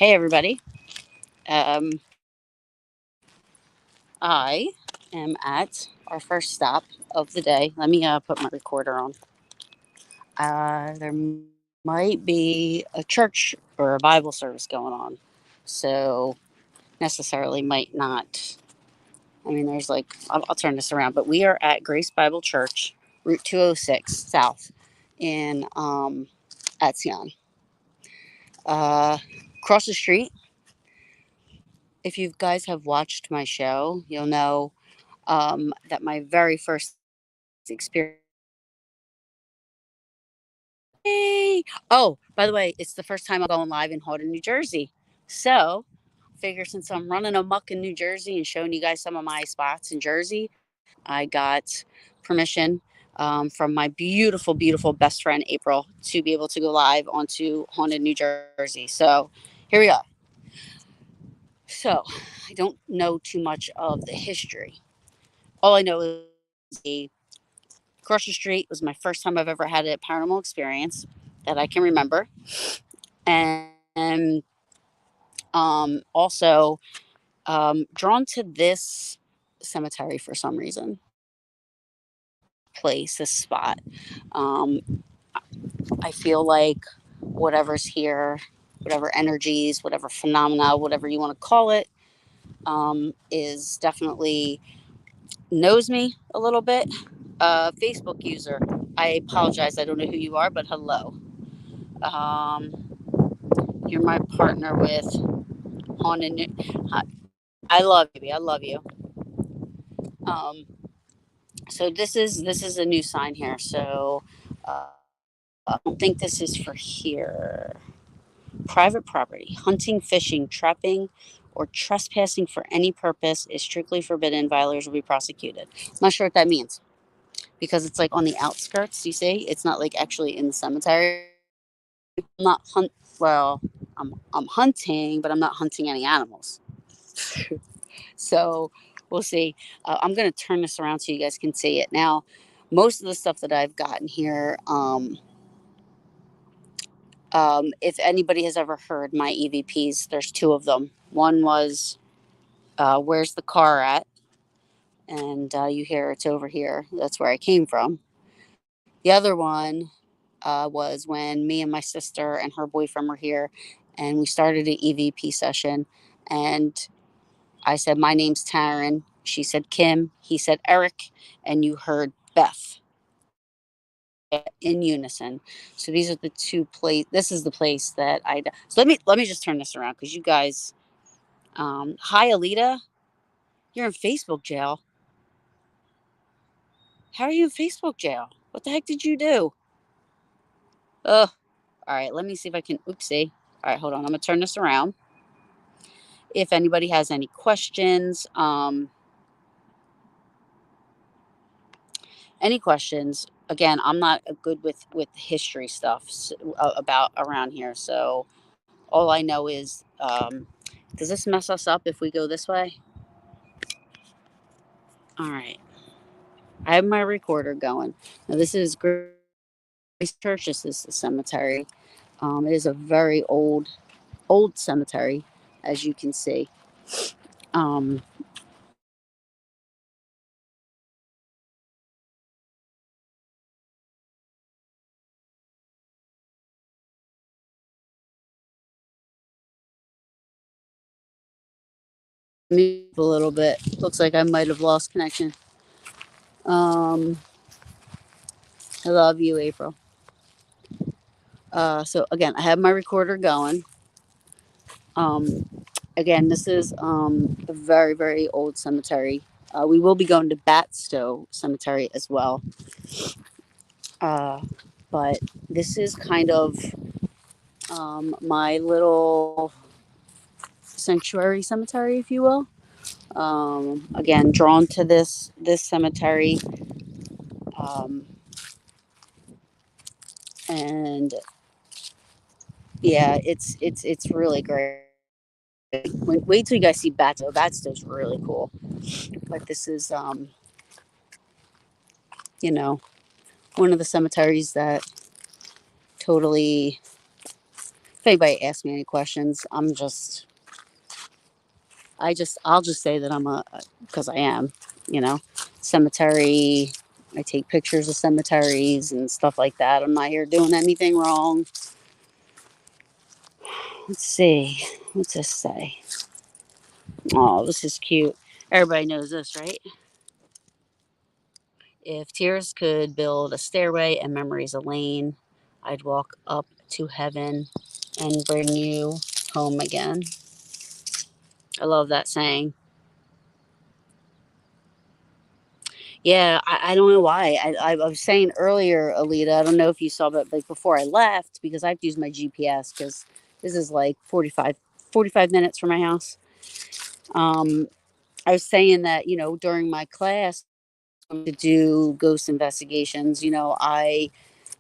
Hey, everybody. Um, I am at our first stop of the day. Let me put my recorder on. There might be a church or a Bible service going on. So, necessarily might not. I mean, there's like, I'll turn this around, but we are at Grace Bible Church, Route 206 South in Atsion. Uh, Across the street, if you guys have watched my show, you'll know that my very first experience. Yay! Oh, by the way, it's the first time I'm going live in Houghton, New Jersey. So, figure since I'm running amok in New Jersey and showing you guys some of my spots in Jersey, I got permission from my beautiful, beautiful best friend April to be able to go live onto Haunted New Jersey. So, here we go. So, I don't know too much of the history. All I know is the across the street was my first time I've ever had a paranormal experience that I can remember. And also drawn to this cemetery for some reason, place, this spot. Um, I feel like whatever's here, whatever energies, whatever phenomena, whatever you want to call it, is definitely knows me a little bit. Facebook user, I apologize, I don't know who you are, but hello. Um, you're my partner with Haunted. I love you, baby. I love you. Um, so this is a new sign here. So I don't think this is for here. Private property, hunting, fishing, trapping, or trespassing for any purpose is strictly forbidden. Violators will be prosecuted. I'm not sure what that means because it's like on the outskirts. You see, it's not like actually in the cemetery. I'm not hunt. Well, I'm hunting, but I'm not hunting any animals. So we'll see. I'm going to turn this around so you guys can see it. Now, most of the stuff that I've gotten here, if anybody has ever heard my EVPs, there's two of them. One was Where's the Car At? And you hear it's over here. That's where I came from. The other one was when me and my sister and her boyfriend were here and we started an EVP session. And I said, my name's Taryn. She said Kim. He said Eric. And you heard Beth in unison. So these are the two place. This is the place that I. So let me just turn this around because you guys. Hi, Alita. You're in Facebook jail. How are you in Facebook jail? What the heck did you do? Ugh. All right. Let me see if I can. Oopsie. All right. Hold on. I'm gonna turn this around. If anybody has any questions, again, I'm not good with history stuff about around here. So all I know is, does this mess us up if we go this way? All right. I have my recorder going. Now this is Grace Church. This is the cemetery. It is a very old cemetery, as you can see. Um, Move a little bit. Looks like I might have lost connection. Um, I love you, April. So again, I have my recorder going. Um, Again, this is a very very old cemetery. We will be going to Batsto Cemetery as well. Uh, but this is kind of my little sanctuary cemetery, if you will. Again, drawn to this cemetery, um, and yeah, it's really great. Wait till you guys see Batsto. Batsto's really cool. But this is you know one of the cemeteries that totally if anybody asks me any questions, I'll just say that because I am, you know, cemetery. I take pictures of cemeteries and stuff like that. I'm not here doing anything wrong. Let's see. What's this say? Oh, this is cute. Everybody knows this, right? If tears could build a stairway and memories a lane, I'd walk up to heaven and bring you home again. I love that saying. Yeah, I don't know why. I was saying earlier, Alita, I don't know if you saw, but like before I left, because I have to use my GPS because this is like 45 minutes from my house. Um, I was saying that, during my class to do ghost investigations,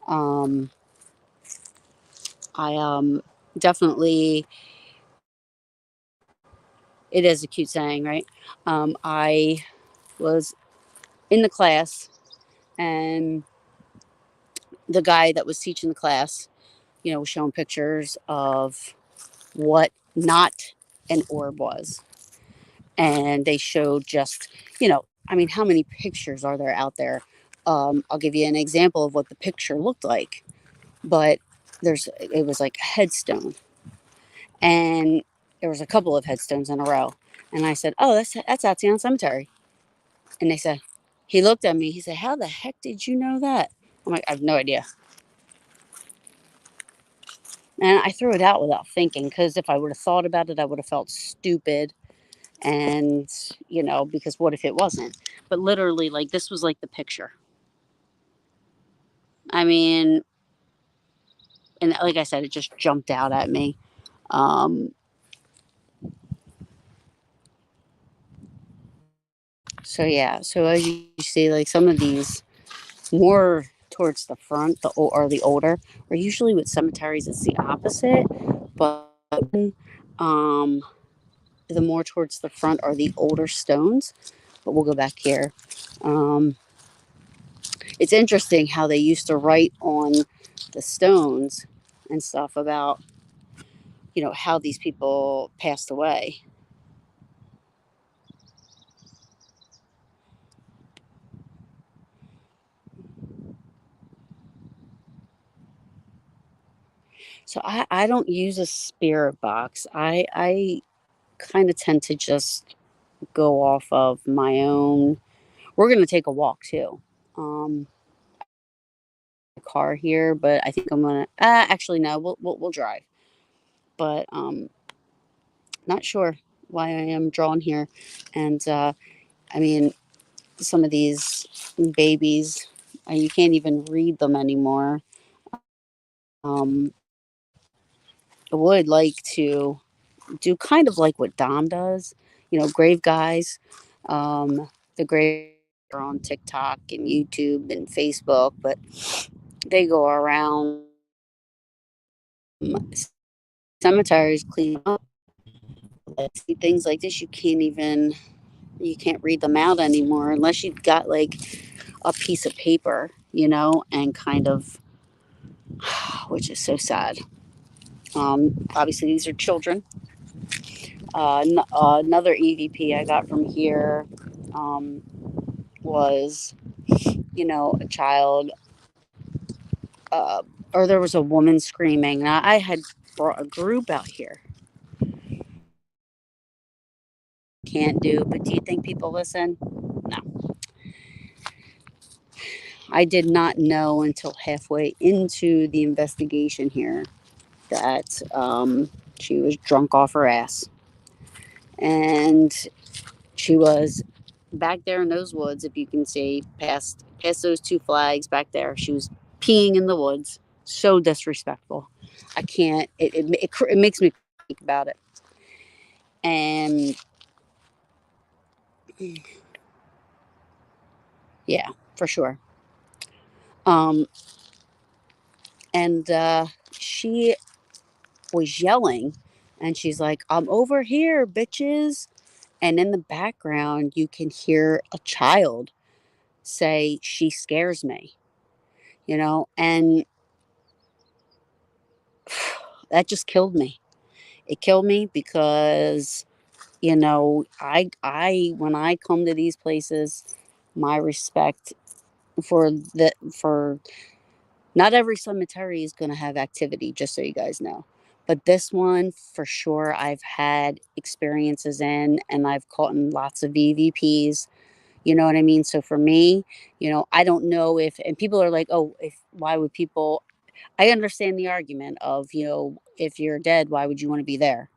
um, I definitely, it is a cute saying, right? I was in the class, and the guy that was teaching the class, was showing pictures of what not an orb was. And they showed just, I mean, how many pictures are there out there? I'll give you an example of what the picture looked like. But it was like a headstone. And there was a couple of headstones in a row. And I said, oh, that's Atsion Cemetery. And they said, he looked at me. He said, how the heck did you know that? I'm like, I have no idea. And I threw it out without thinking, because if I would have thought about it, I would have felt stupid. And, because what if it wasn't? But literally, like, this was like the picture. I mean, and like I said, it just jumped out at me. Um, so, yeah. So, as you see, like, some of these more towards the front, or the older, or usually with cemeteries, it's the opposite. But um, the more towards the front are the older stones. But we'll go back here. Um, it's interesting how they used to write on the stones and stuff about, how these people passed away. So I don't use a spirit box. I kind of tend to just go off of my own. We're going to take a walk too. Um, car here, but I think I'm gonna. Actually, no. We'll drive. But not sure why I am drawn here. And I mean, some of these babies, you can't even read them anymore. Um, I would like to do kind of like what Dom does, grave guys. The grave are on TikTok and YouTube and Facebook, but they go around cemeteries, clean up. See, things like this, you can't read them out anymore unless you've got like a piece of paper, and kind of, which is so sad. Obviously, these are children. Another EVP I got from here was, a child, uh, or there was a woman screaming. Now, I had brought a group out here. Can't do, but do you think people listen? No. I did not know until halfway into the investigation here that she was drunk off her ass. And she was back there in those woods, if you can see, past those two flags back there. She was peeing in the woods. So disrespectful. I can't. It makes me think about it. And yeah, for sure. Um, and she was yelling, and she's like, "I'm over here, bitches." And in the background, you can hear a child say, "She scares me," and that just killed me. It killed me because, I when I come to these places, my respect for not every cemetery is going to have activity, just so you guys know. But this one, for sure, I've had experiences in, and I've caught in lots of EVPs. You know what I mean? So for me, I don't know if, and people are like, oh, why would people, I understand the argument of, if you're dead, why would you want to be there?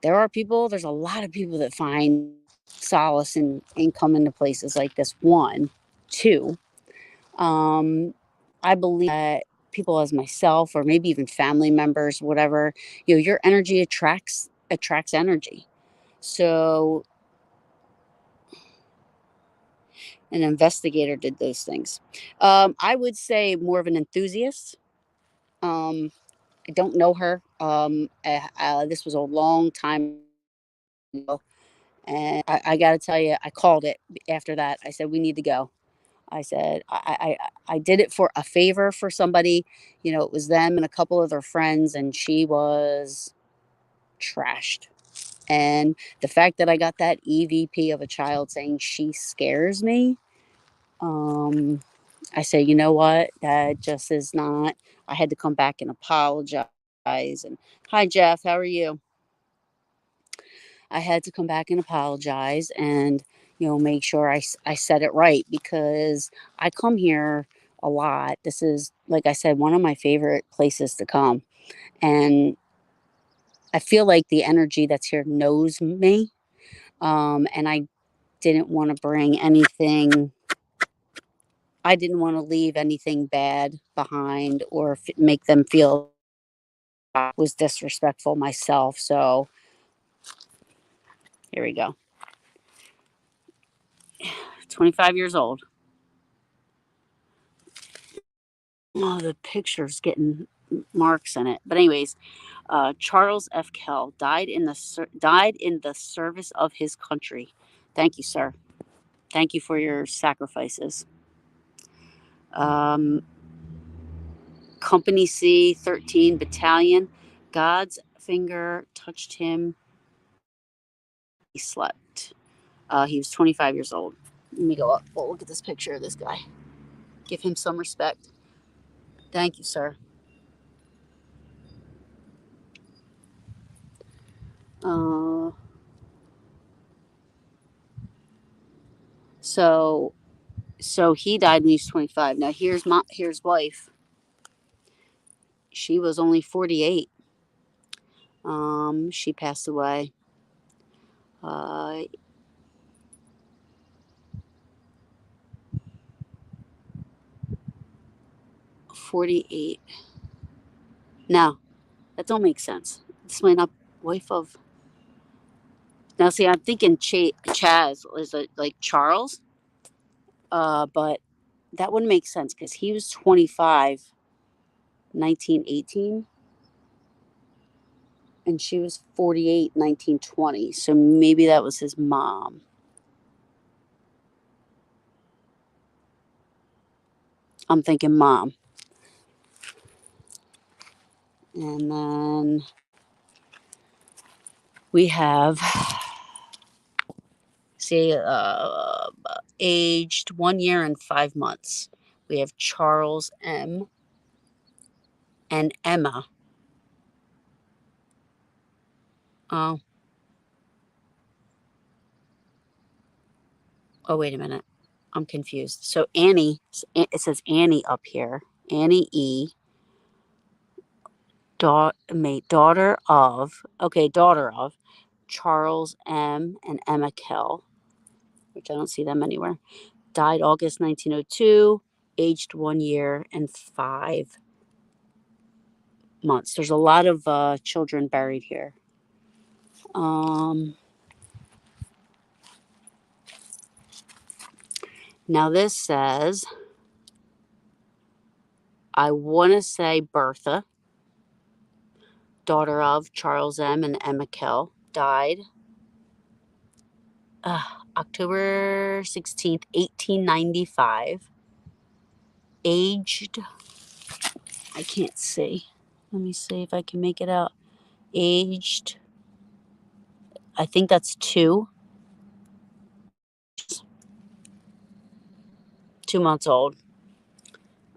There's a lot of people that find solace in coming to places like this. One, two, um, I believe that people as myself, or maybe even family members, whatever, your energy attracts energy. So an investigator did those things. I would say more of an enthusiast. Um, I don't know her. This was a long time ago, and I got to tell you, I called it after that. I said we need to go. I said I did it for a favor for somebody. It was them and a couple of their friends, and she was trashed. And the fact that I got that EVP of a child saying she scares me, I say, you know what? That just is not. I had to come back and apologize. And hi, Jeff, how are you? I had to come back and apologize and, make sure I said it right, because I come here a lot. This is, like I said, one of my favorite places to come. And I feel like the energy that's here knows me. And didn't want to bring anything, I didn't want to leave anything bad behind, or make them feel I was disrespectful myself. So here we go. 25 years old. Oh, the picture's getting marks in it. But anyways, Charles F. Kell died in the service of his country. Thank you, sir. Thank you for your sacrifices. Um, Company C, 13 Battalion. God's finger touched him. He slept. He was 25 years old. Let me go up. Well, look at this picture of this guy. Give him some respect. Thank you, sir. Uh, so so he died when he was 25. Now here's wife. She was only 48. She passed away. Uh, 48. No, that don't make sense. This might not wife of. Now see, I'm thinking Chaz is like Charles. But that wouldn't make sense because he was 25, 1918, and she was 48, 1920. So maybe that was his mom. I'm thinking mom. And then we have, say, aged 1 year and 5 months. We have Charles M. and Emma. Oh, oh, wait a minute. I'm confused. So Annie, it says Annie up here. Annie E. Daughter of Charles M. and Emma Kell, which I don't see them anywhere. Died August 1902, aged 1 year and 5 months. There's a lot of children buried here. Now this says, I want to say Bertha, daughter of Charles M. and Emma Kell, died October 16th, 1895. Aged, I can't see. Let me see if I can make it out. Aged, I think that's 2 months old.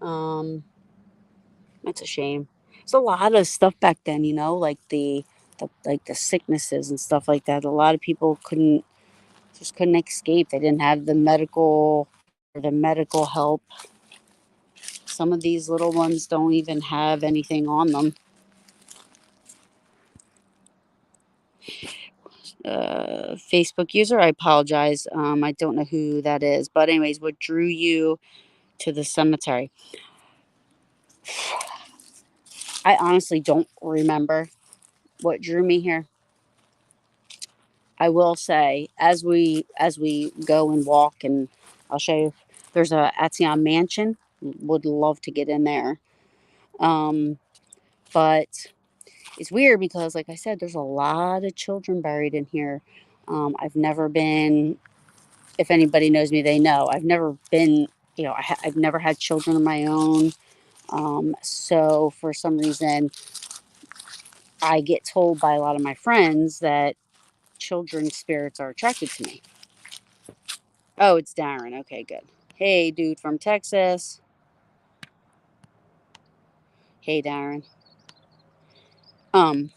It's a shame. There's a lot of stuff back then, like the sicknesses and stuff like that. A lot of people couldn't escape. They didn't have the medical help. Some of these little ones don't even have anything on them. Facebook user, I apologize. I don't know who that is, but anyways, what drew you to the cemetery? I honestly don't remember what drew me here. I will say, as we go and walk, and I'll show you. There's a Atsion mansion. Would love to get in there, but it's weird because, like I said, there's a lot of children buried in here. I've never been. If anybody knows me, they know I've never been. I've never had children of my own. So for some reason, I get told by a lot of my friends that children's spirits are attracted to me. Oh, it's Darren. Okay, good. Hey, dude from Texas. Hey, Darren. Um,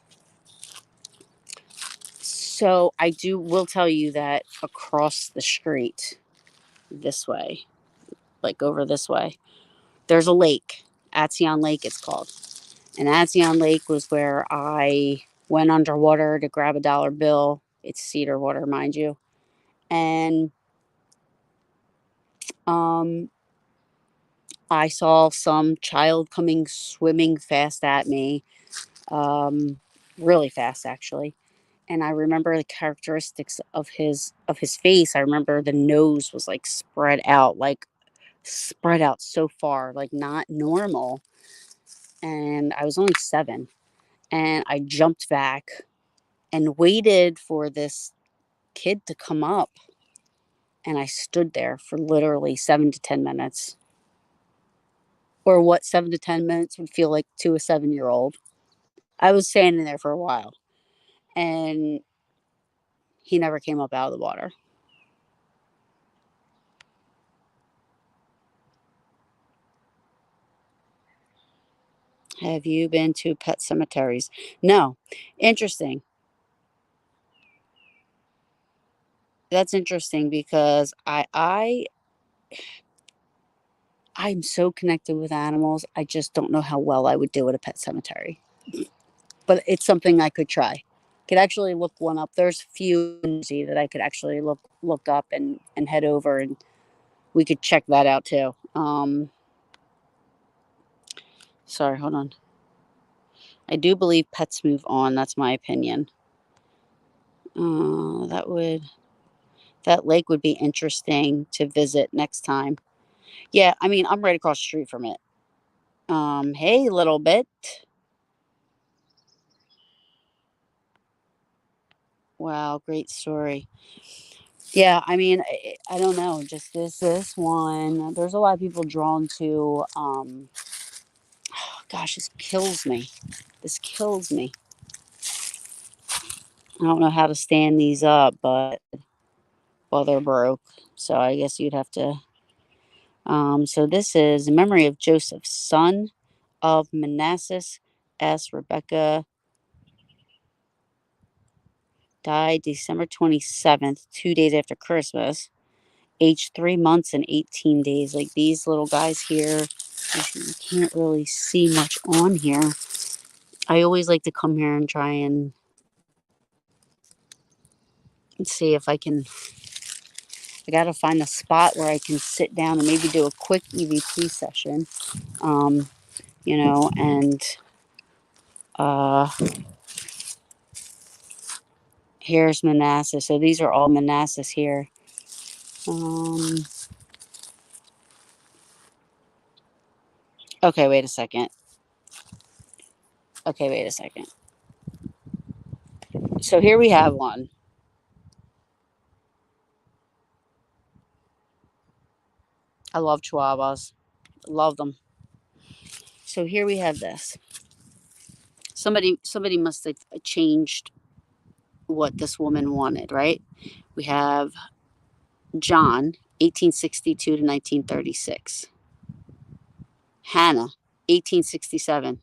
so I will tell you that across the street, this way, like over this way, there's a lake. Atsion Lake, it's called. And Atsion Lake was where I went underwater to grab a dollar bill. It's cedar water, mind you. And um, I saw some child coming swimming fast at me, really fast actually. And I remember the characteristics of his face. I remember the nose was like spread out so far, like not normal. And I was only 7, and I jumped back and waited for this kid to come up, and I stood there for literally 7 to 10 minutes, or what 7 to 10 minutes would feel like to a 7-year old. I was standing there for a while, and he never came up out of the water. Have you been to pet cemeteries? No. Interesting. That's interesting because I'm so connected with animals. I just don't know how well I would do at a pet cemetery. But it's something I could try. Could actually look one up. There's a few in New Jersey that I could actually look up and head over, and we could check that out too. Sorry, hold on. I do believe pets move on. That's my opinion. That lake would be interesting to visit next time. Yeah, I mean, I'm right across the street from it. Hey, little bit. Wow, great story. Yeah, I mean, I don't know, just this one. There's a lot of people drawn to. Gosh, this kills me. This kills me. I don't know how to stand these up, but well, they're broke. So I guess you'd have to. So this is in memory of Joseph, son of Manassas S. Rebecca, died December 27th, 2 days after Christmas, aged 3 months and 18 days. Like these little guys here, you can't really see much on here. I always like to come here and try and see if I can. I got to find a spot where I can sit down and maybe do a quick EVP session. Um, and uh, here's Manassas. So these are all Manassas here. Um, okay, wait a second. Okay, wait a second. So here we have one. I love Chihuahuas. Love them. So here we have this. somebody must have changed what this woman wanted, right? We have John, 1862 to 1936. Hannah, 1867.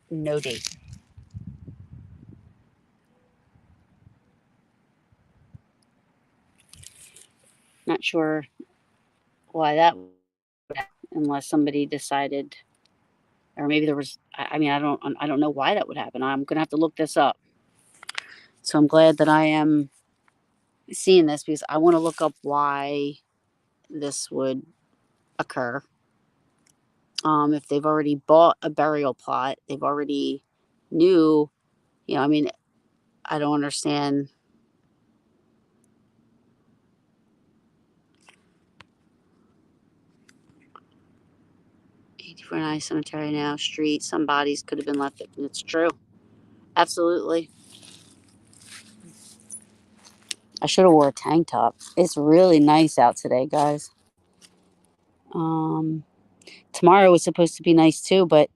No date. Not sure why that would happen, unless somebody decided, or maybe there was. I mean, I don't know why that would happen. I'm gonna have to look this up. So I'm glad that I am seeing this because I want to look up why this would occur. If they've already bought a burial plot, they've already knew. I mean, I don't understand. 84 Cemetery now, street. Some bodies could have been left. It's true. Absolutely. I should have wore a tank top. It's really nice out today, guys. Um, Tomorrow was supposed to be nice too, but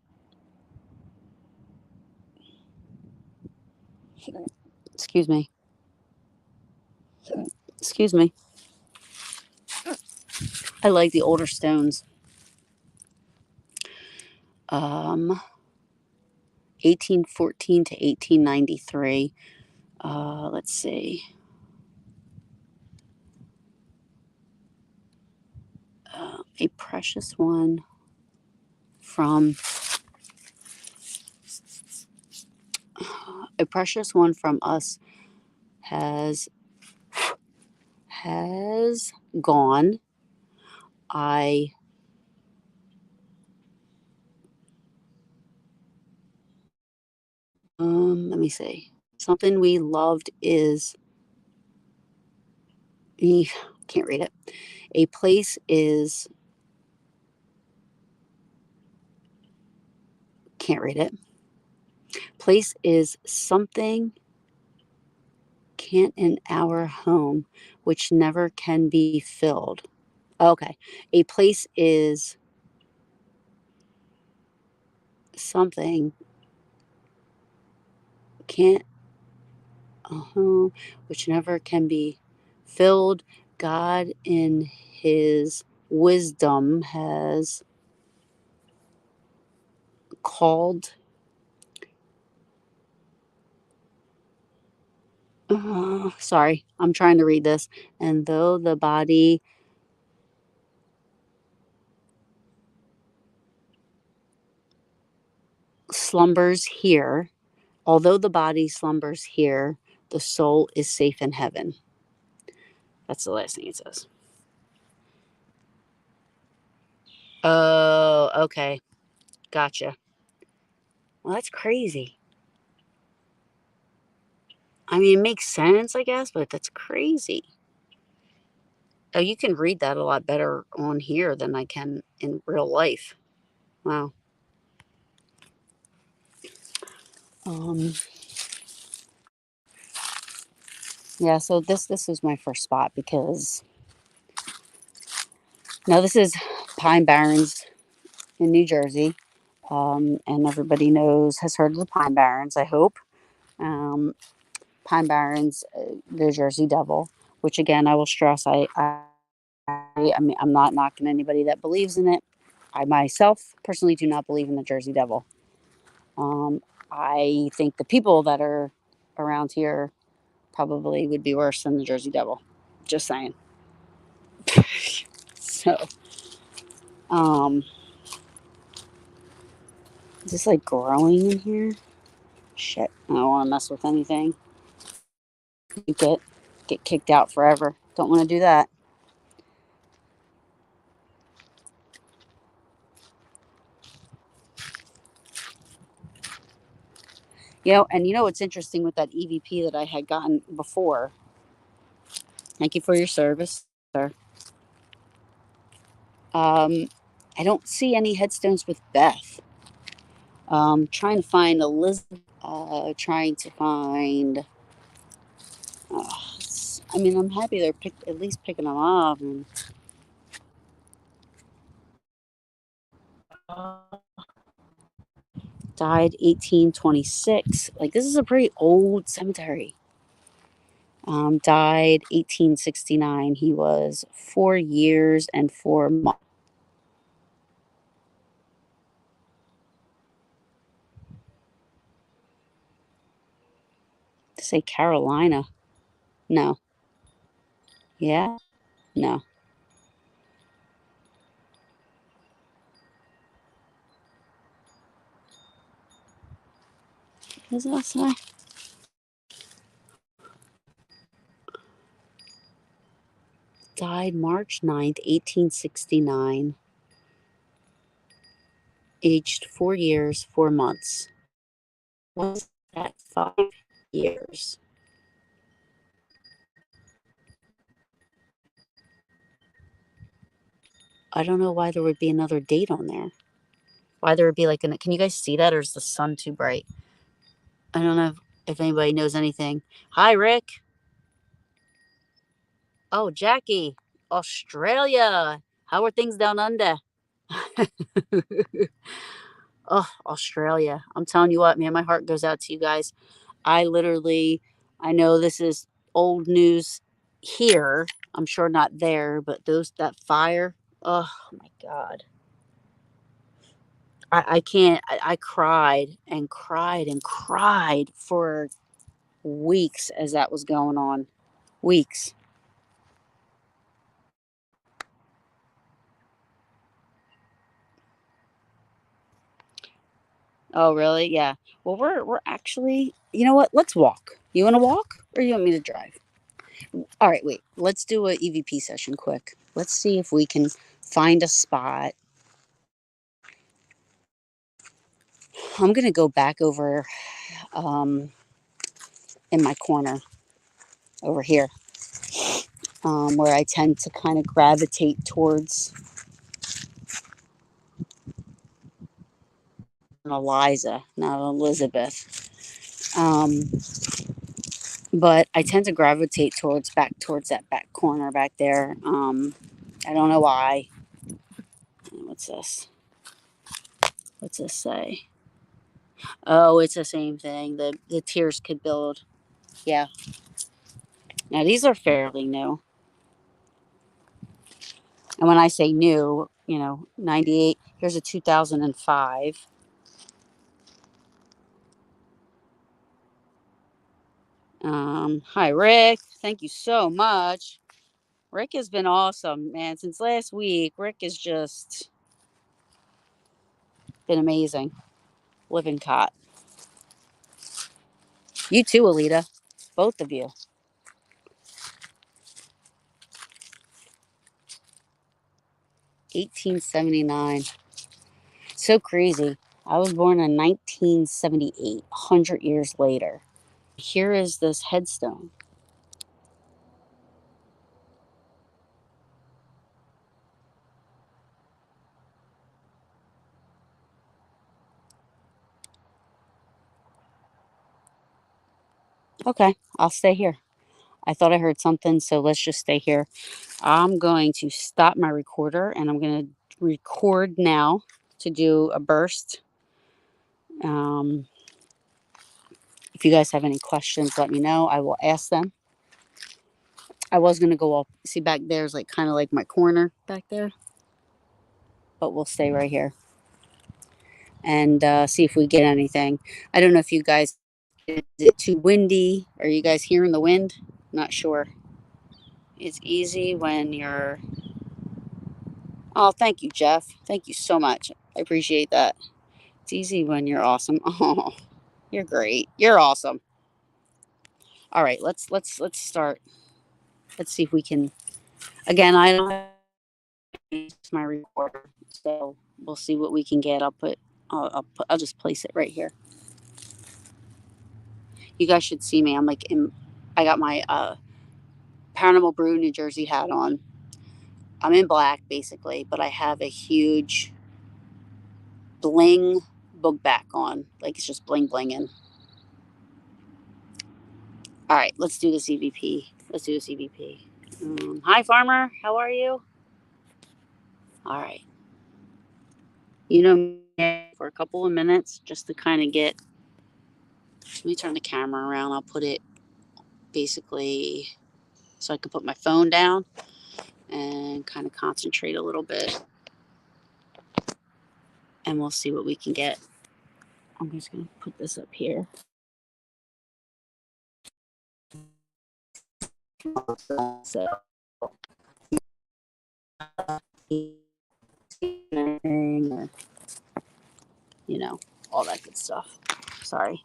excuse me. Excuse me. I like the older stones. 1814 to 1893. Let's see. A precious one from us has gone. Let me see. Something we loved is can't read it. A place is can't read it. Place is something can't in our home, which never can be filled. Okay. A place is something can't a home which never can be filled. God in his wisdom has called sorry, I'm trying to read this. And though the body slumbers here, although the body slumbers here, the soul is safe in heaven. That's the last thing it says. Oh, okay. Gotcha. Well, that's crazy. I mean, it makes sense, I guess, but that's crazy. Oh, you can read that a lot better on here than I can in real life. Wow. Um, yeah, so this is my first spot because now this is Pine Barrens in New Jersey. And everybody has heard of the Pine Barrens, I hope. Um, Pine Barrens, the Jersey Devil, which again, I will stress, I mean, I'm not knocking anybody that believes in it. I myself personally do not believe in the Jersey Devil. I think the people that are around here probably would be worse than the Jersey Devil. Just saying. So, um, is this like growing in here? Shit, I don't want to mess with anything. You get kicked out forever. Don't want to do that. And what's interesting with that EVP that I had gotten before? Thank you for your service, sir. I don't see any headstones with Beth. Trying to find Elizabeth. Trying to find. I mean, I'm happy they're at least picking them up. And, Died 1826. Like, this is a pretty old cemetery. Died 1869. He was 4 years and 4 months. To say Carolina. No. Yeah? No. What does that say? Died March 9th, 1869. Aged 4 years, 4 months. Was that 5 years? I don't know why there would be another date on there. Why there would be like an. Can you guys see that, or is the sun too bright? I don't know if anybody knows anything. Hi, Rick. Oh, Jackie. Australia. How are things down under? Oh, Australia. I'm telling you what, man, my heart goes out to you guys. I know this is old news here. I'm sure not there, but that fire. Oh my God. I can't. I cried and cried and cried for weeks as that was going on. Weeks. Oh, really? Yeah. Well, we're actually. You know what? Let's walk. You want to walk, or you want me to drive? All right. Wait. Let's do a EVP session quick. Let's see if we can find a spot. I'm gonna go back over um, in my corner over here, where I tend to kind of gravitate towards Eliza, not Elizabeth. Um, but I tend to gravitate towards that back corner back there. I don't know why. What's this? What's this say? Oh, it's the same thing. The tiers could build. Yeah. Now these are fairly new. And when I say new, 98. Here's a 2005. Hi, Rick. Thank you so much. Rick has been awesome, man. Since last week, Rick has just been amazing. Living cot. You too, Alita. Both of you. 1879. So crazy. I was born in 1978, 100 years later. Here is this headstone. Okay, I'll stay here. I thought I heard something, so let's just stay here. I'm going to stop my recorder and I'm going to record now to do a burst. Um, if you guys have any questions, let me know. I will ask them. I was going to go up. See, back there's like kind of like my corner back there, but we'll stay right here and see if we get anything. I don't know if you guys, is it too windy? Are you guys hearing the wind? Not sure. It's easy when you're. Oh, thank you, Jeff. Thank you so much. I appreciate that. It's easy when you're awesome. Oh, you're great. You're awesome. All right, let's start. Let's see if we can. Again, I don't have my recorder, so we'll see what we can get. I'll just place it right here. You guys should see me. I'm like in. I got my Paranormal Brew New Jersey hat on. I'm in black basically, but I have a huge bling book back on. Like it's just bling blinging. All right, let's do this EVP. Let's do this EVP. Hi, Farmer. How are you? All right. You know for a couple of minutes just to kind of get. Let me turn the camera around. I'll put it basically so I can put my phone down and kind of concentrate a little bit. And we'll see what we can get. I'm just going to put this up here. So, you know, all that good stuff. Sorry.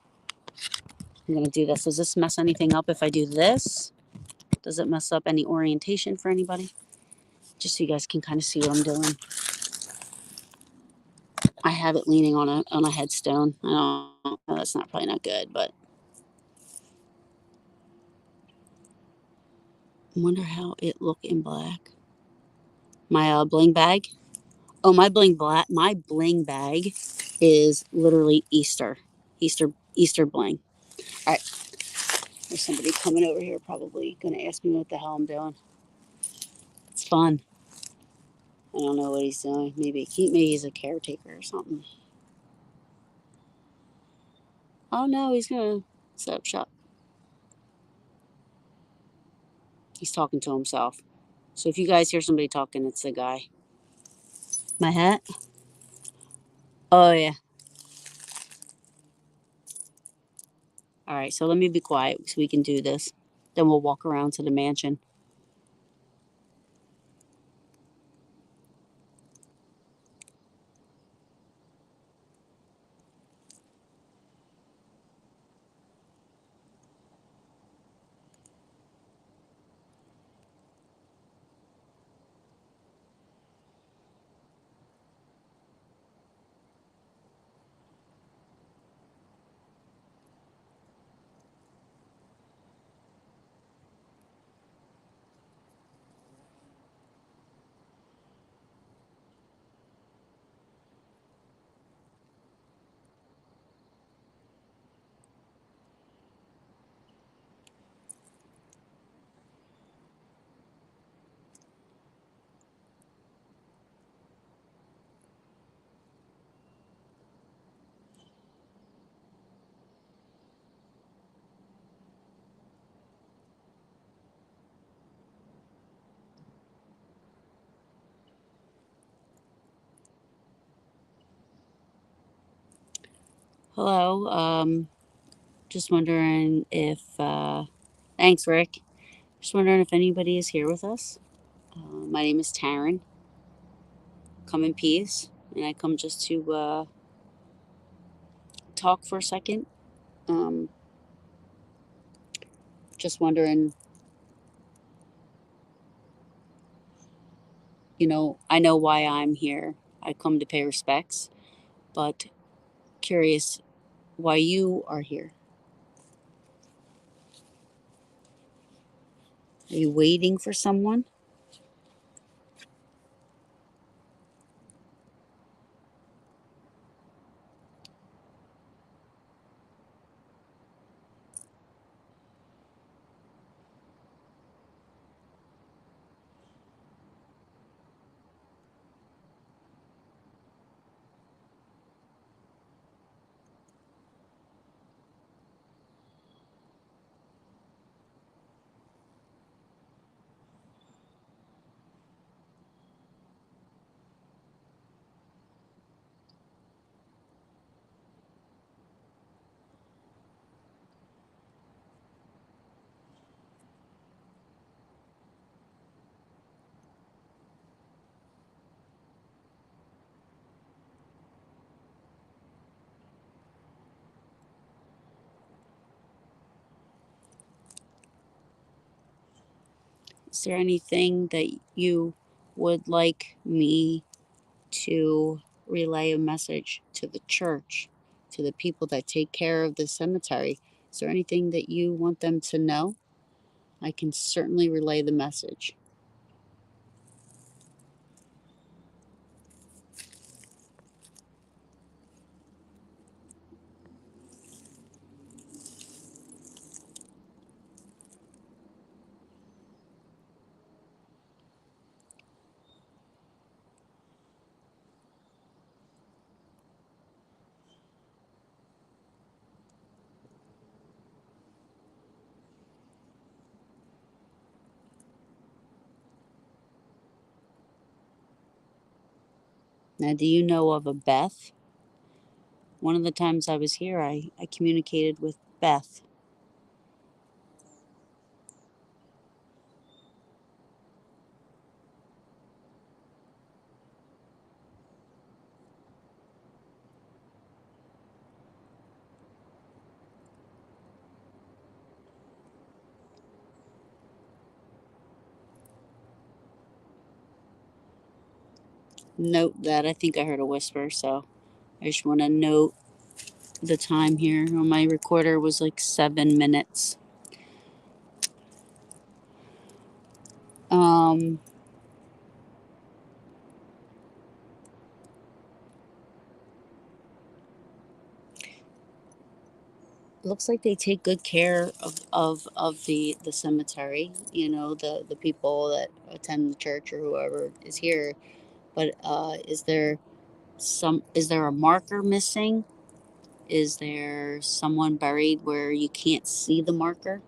I'm going to do this. Does this mess anything up if I do this? Does it mess up any orientation for anybody? Just so you guys can kind of see what I'm doing. I have it leaning on a headstone. I don't know, that's probably not good, but I wonder how it look in black. My bling bag. Oh, my bling bag is literally Easter bling. All right, there's somebody coming over here probably gonna ask me what the hell I'm doing. It's fun. I don't know what he's doing. Maybe he's a caretaker or something. Oh no, he's gonna set up shop. He's talking to himself. So if you guys hear somebody talking, it's the guy. My hat? Oh yeah. All right, so let me be quiet so we can do this. Then we'll walk around to the mansion. Hello. Just wondering if. Thanks, Rick. Just wondering if anybody is here with us. My name is Taryn. Come in peace, and I come just to talk for a second. Um, just wondering. I know why I'm here. I come to pay respects, but curious why you are here. Are you waiting for someone? Is there anything that you would like me to relay a message to the church, to the people that take care of the cemetery? Is there anything that you want them to know? I can certainly relay the message. Now, do you know of a Beth? One of the times I was here, I communicated with Beth. Note that. I think I heard a whisper, so I just want to note the time here on my recorder was like 7 minutes. Um, looks like they take good care of the cemetery. You know, the people that attend the church or whoever is here. But is there a marker missing? Is there someone buried where you can't see the marker?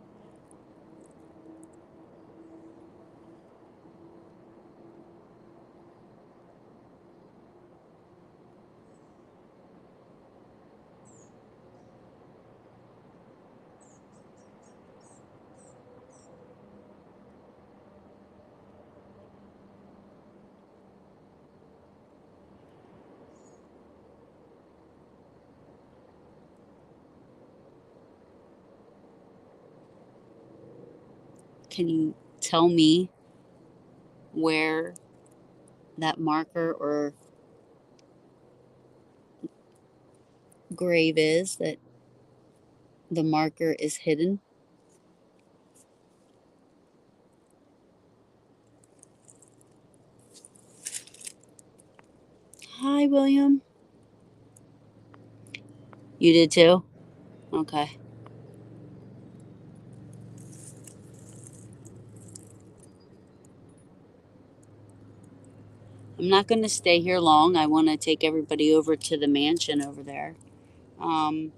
Can you tell me where that marker or grave is that the marker is hidden? Hi, William. You did too? Okay. I'm not going to stay here long. I want to take everybody over to the mansion over there. Um,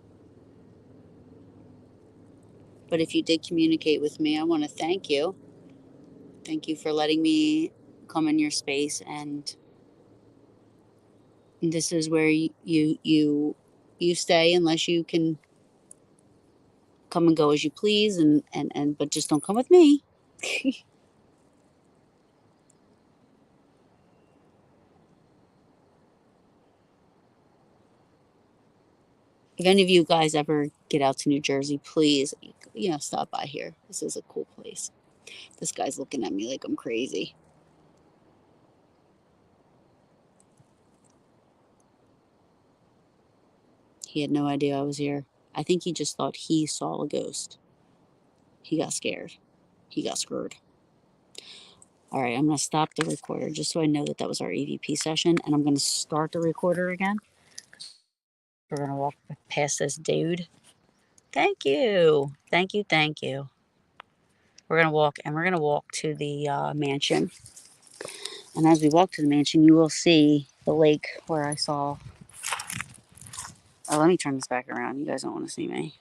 but if you did communicate with me, I want to thank you. Thank you for letting me come in your space, and this is where you stay unless you can come and go as you please, and but just don't come with me. If any of you guys ever get out to New Jersey, please, stop by here. This is a cool place. This guy's looking at me like I'm crazy. He had no idea I was here. I think he just thought he saw a ghost. He got scared. He got screwed. All right, I'm going to stop the recorder just so I know that that was our EVP session, and I'm going to start the recorder again. We're going to walk past this dude. Thank you. Thank you. Thank you. We're going to walk, and we're going to walk to the mansion. And as we walk to the mansion, you will see the lake where I saw. Oh, let me turn this back around. You guys don't want to see me.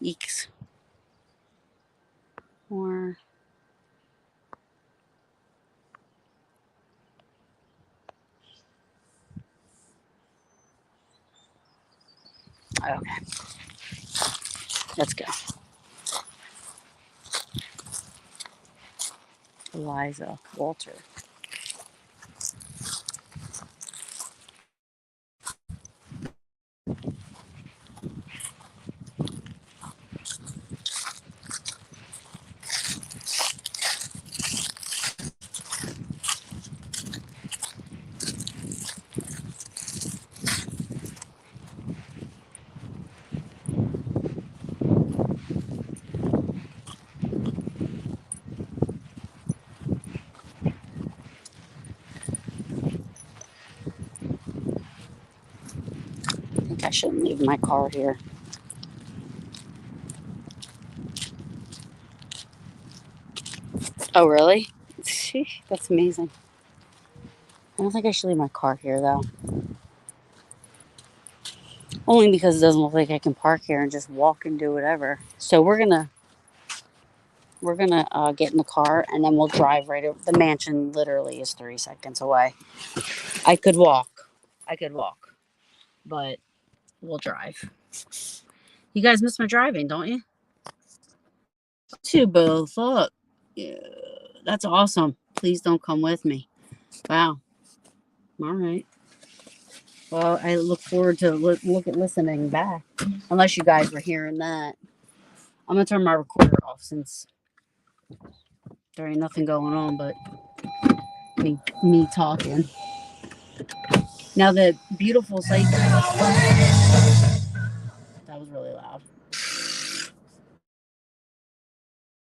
Eeks. More. Okay. Let's go. Eliza Walter. I think I shouldn't leave my car here. Oh, really? That's amazing. I don't think I should leave my car here, though. Only because it doesn't look like I can park here and just walk and do whatever. So we're going to We're gonna get in the car and then we'll drive right over. The mansion literally is 3 seconds away. I could walk. I could walk, but we'll drive. You guys miss my driving, don't you? Too, both. Look, yeah, that's awesome. Please don't come with me. Wow. All right. Well, I look forward to listening back. Unless you guys were hearing that, I'm gonna turn my recorder off since there ain't nothing going on but me talking. Now the beautiful sight. That was really loud.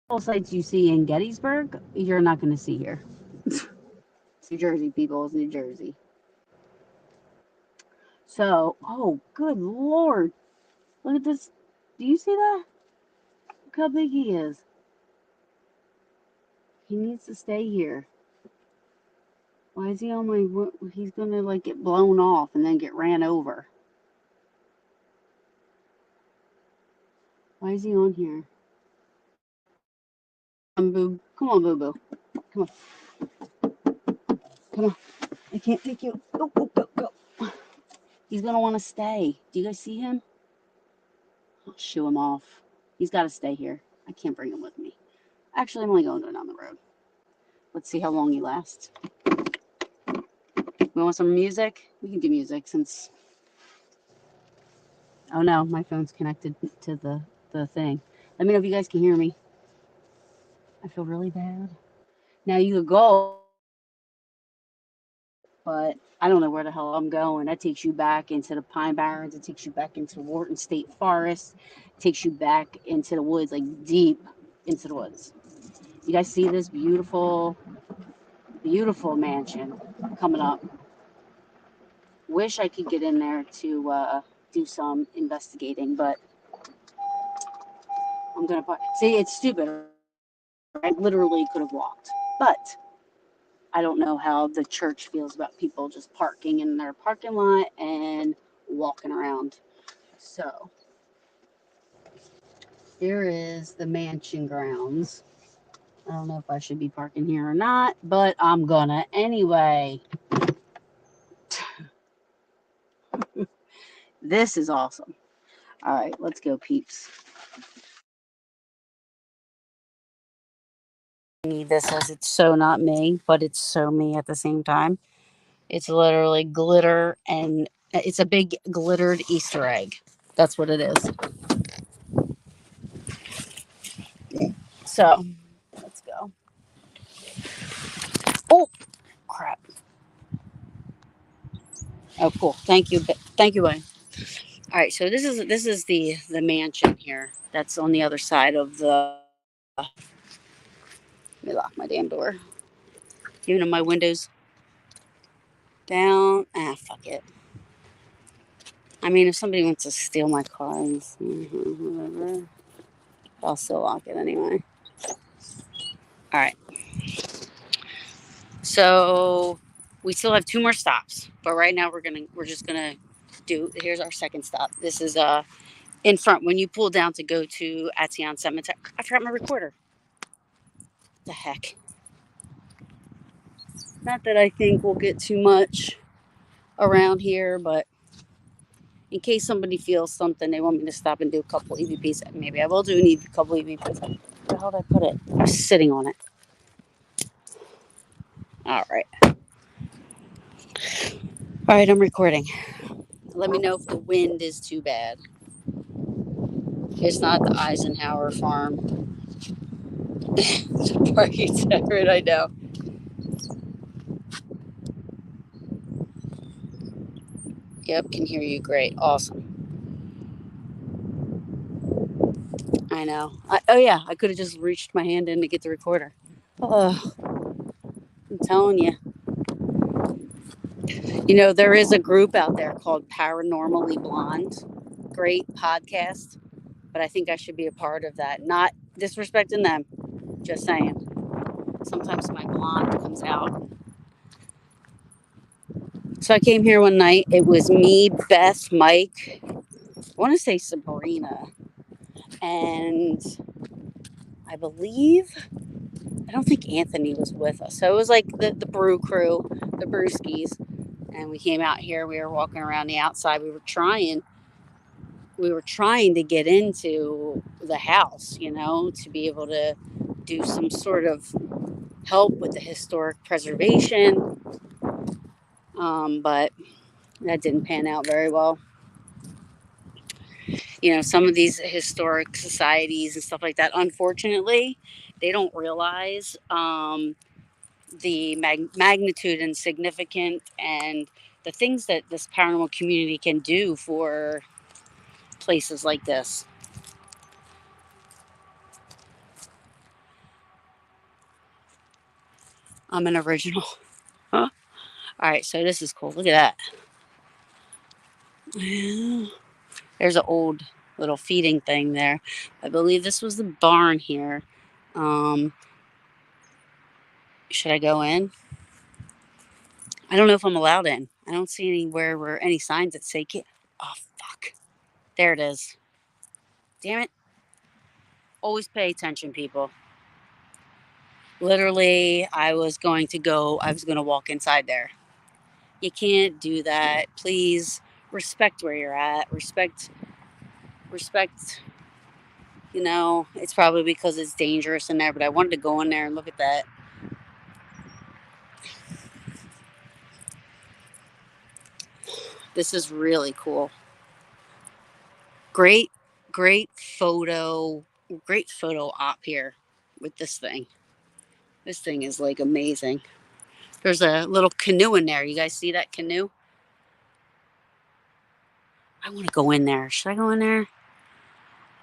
All sights you see in Gettysburg, you're not going to see here. It's New Jersey, people. It's New Jersey. So, oh, good Lord. Look at this. Do you see that? Look how big he is. He needs to stay here. Why is he on my... He's going to, like, get blown off and then get ran over. Why is he on here? Boo. Come on, Boo-Boo. Come on. Come on. I can't take you. Go, go, go, go. He's going to want to stay. Do you guys see him? I'll shoo him off. He's got to stay here. I can't bring him with me. Actually, I'm only going to go down the road. Let's see how long he lasts. We want some music? We can do music since... Oh no, my phone's connected to the thing. Let me know if you guys can hear me. I feel really bad. Now you could go, but I don't know where the hell I'm going. That takes you back into the Pine Barrens. It takes you back into Wharton State Forest. It takes you back into the woods, like deep into the woods. You guys see this beautiful, beautiful mansion coming up. Wish I could get in there to do some investigating, but I'm gonna see. It's stupid. I literally could have walked, but I don't know how the church feels about people just parking in their parking lot and walking around. So here is the mansion grounds. I don't know if I should be parking here or not, but I'm gonna anyway. This is awesome. All right, let's go, peeps. This as it's so not me, but it's so me at the same time. It's literally glitter, and it's a big glittered Easter egg. That's what it is. So let's go. Oh crap! Oh cool. Thank you. Thank you, Wayne. All right. So this is the mansion here. That's on the other side of the. Let me lock my damn door. Even though my windows down. Ah, fuck it. I mean, if somebody wants to steal my car, whatever, I'll still lock it anyway. All right. So we still have 2 more stops, but right now we're just gonna do. Here's our second stop. This is in front when you pull down to go to Atsion Cemetery. I forgot my recorder. The heck. Not that I think we'll get too much around here, but in case somebody feels something, they want me to stop and do a couple EVPs. Maybe I will do a couple EVPs. Where the hell did I put it? I'm sitting on it. All right. All right, I'm recording. Let me know if the wind is too bad. It's not the Eisenhower farm. The parking center, I know. Yep, can hear you great. Awesome. I know. Oh, yeah, I could have just reached my hand in to get the recorder. Oh, I'm telling you. You know, there is a group out there called Paranormally Blonde. Great podcast. But I think I should be a part of that. Not disrespecting them. Just saying. Sometimes my blonde comes out. So I came here one night. It was me, Beth, Mike. I want to say Sabrina. And I believe, I don't think Anthony was with us. So it was like the brew crew, the brewskis. And we came out here, we were walking around the outside. We were trying to get into the house, to be able to do some sort of help with the historic preservation. But that didn't pan out very well. Some of these historic societies and stuff like that, unfortunately, they don't realize the magnitude and significant and the things that this paranormal community can do for places like this. I'm an original. Huh? All right, so this is cool. Look at that. There's an old little feeding thing there. I believe this was the barn here. Um, should I go in? I don't know if I'm allowed in. I don't see anywhere where any signs that say Oh, fuck. There it is. Damn it. Always pay attention, people. Literally, I was going to walk inside there. You can't do that. Please respect where you're at. Respect. It's probably because it's dangerous in there, but I wanted to go in there and look at that. This is really cool. Great, great photo op here with this thing. This thing is like amazing. There's a little canoe in there. You guys see that canoe? I want to go in there. Should I go in there?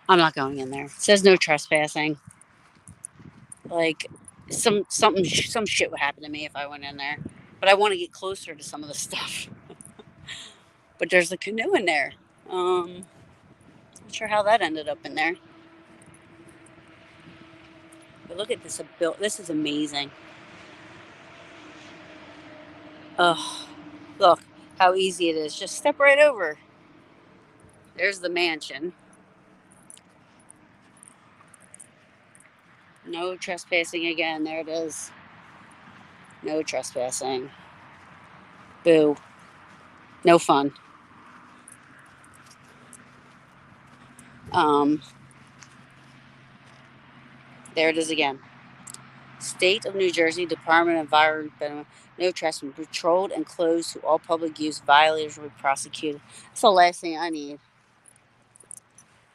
I'm not going in there. It says no trespassing. Like some shit would happen to me if I went in there. But I want to get closer to some of the stuff. But there's a canoe in there. Not sure how that ended up in there. But look at this. This is amazing. Oh, look how easy it is. Just step right over. There's the mansion. No trespassing again. There it is. No trespassing. Boo. No fun. Um, there it is again. State of New Jersey Department of Environment. No trespassing. Patrolled and closed to all public use. Violators will be prosecuted. That's the last thing I need.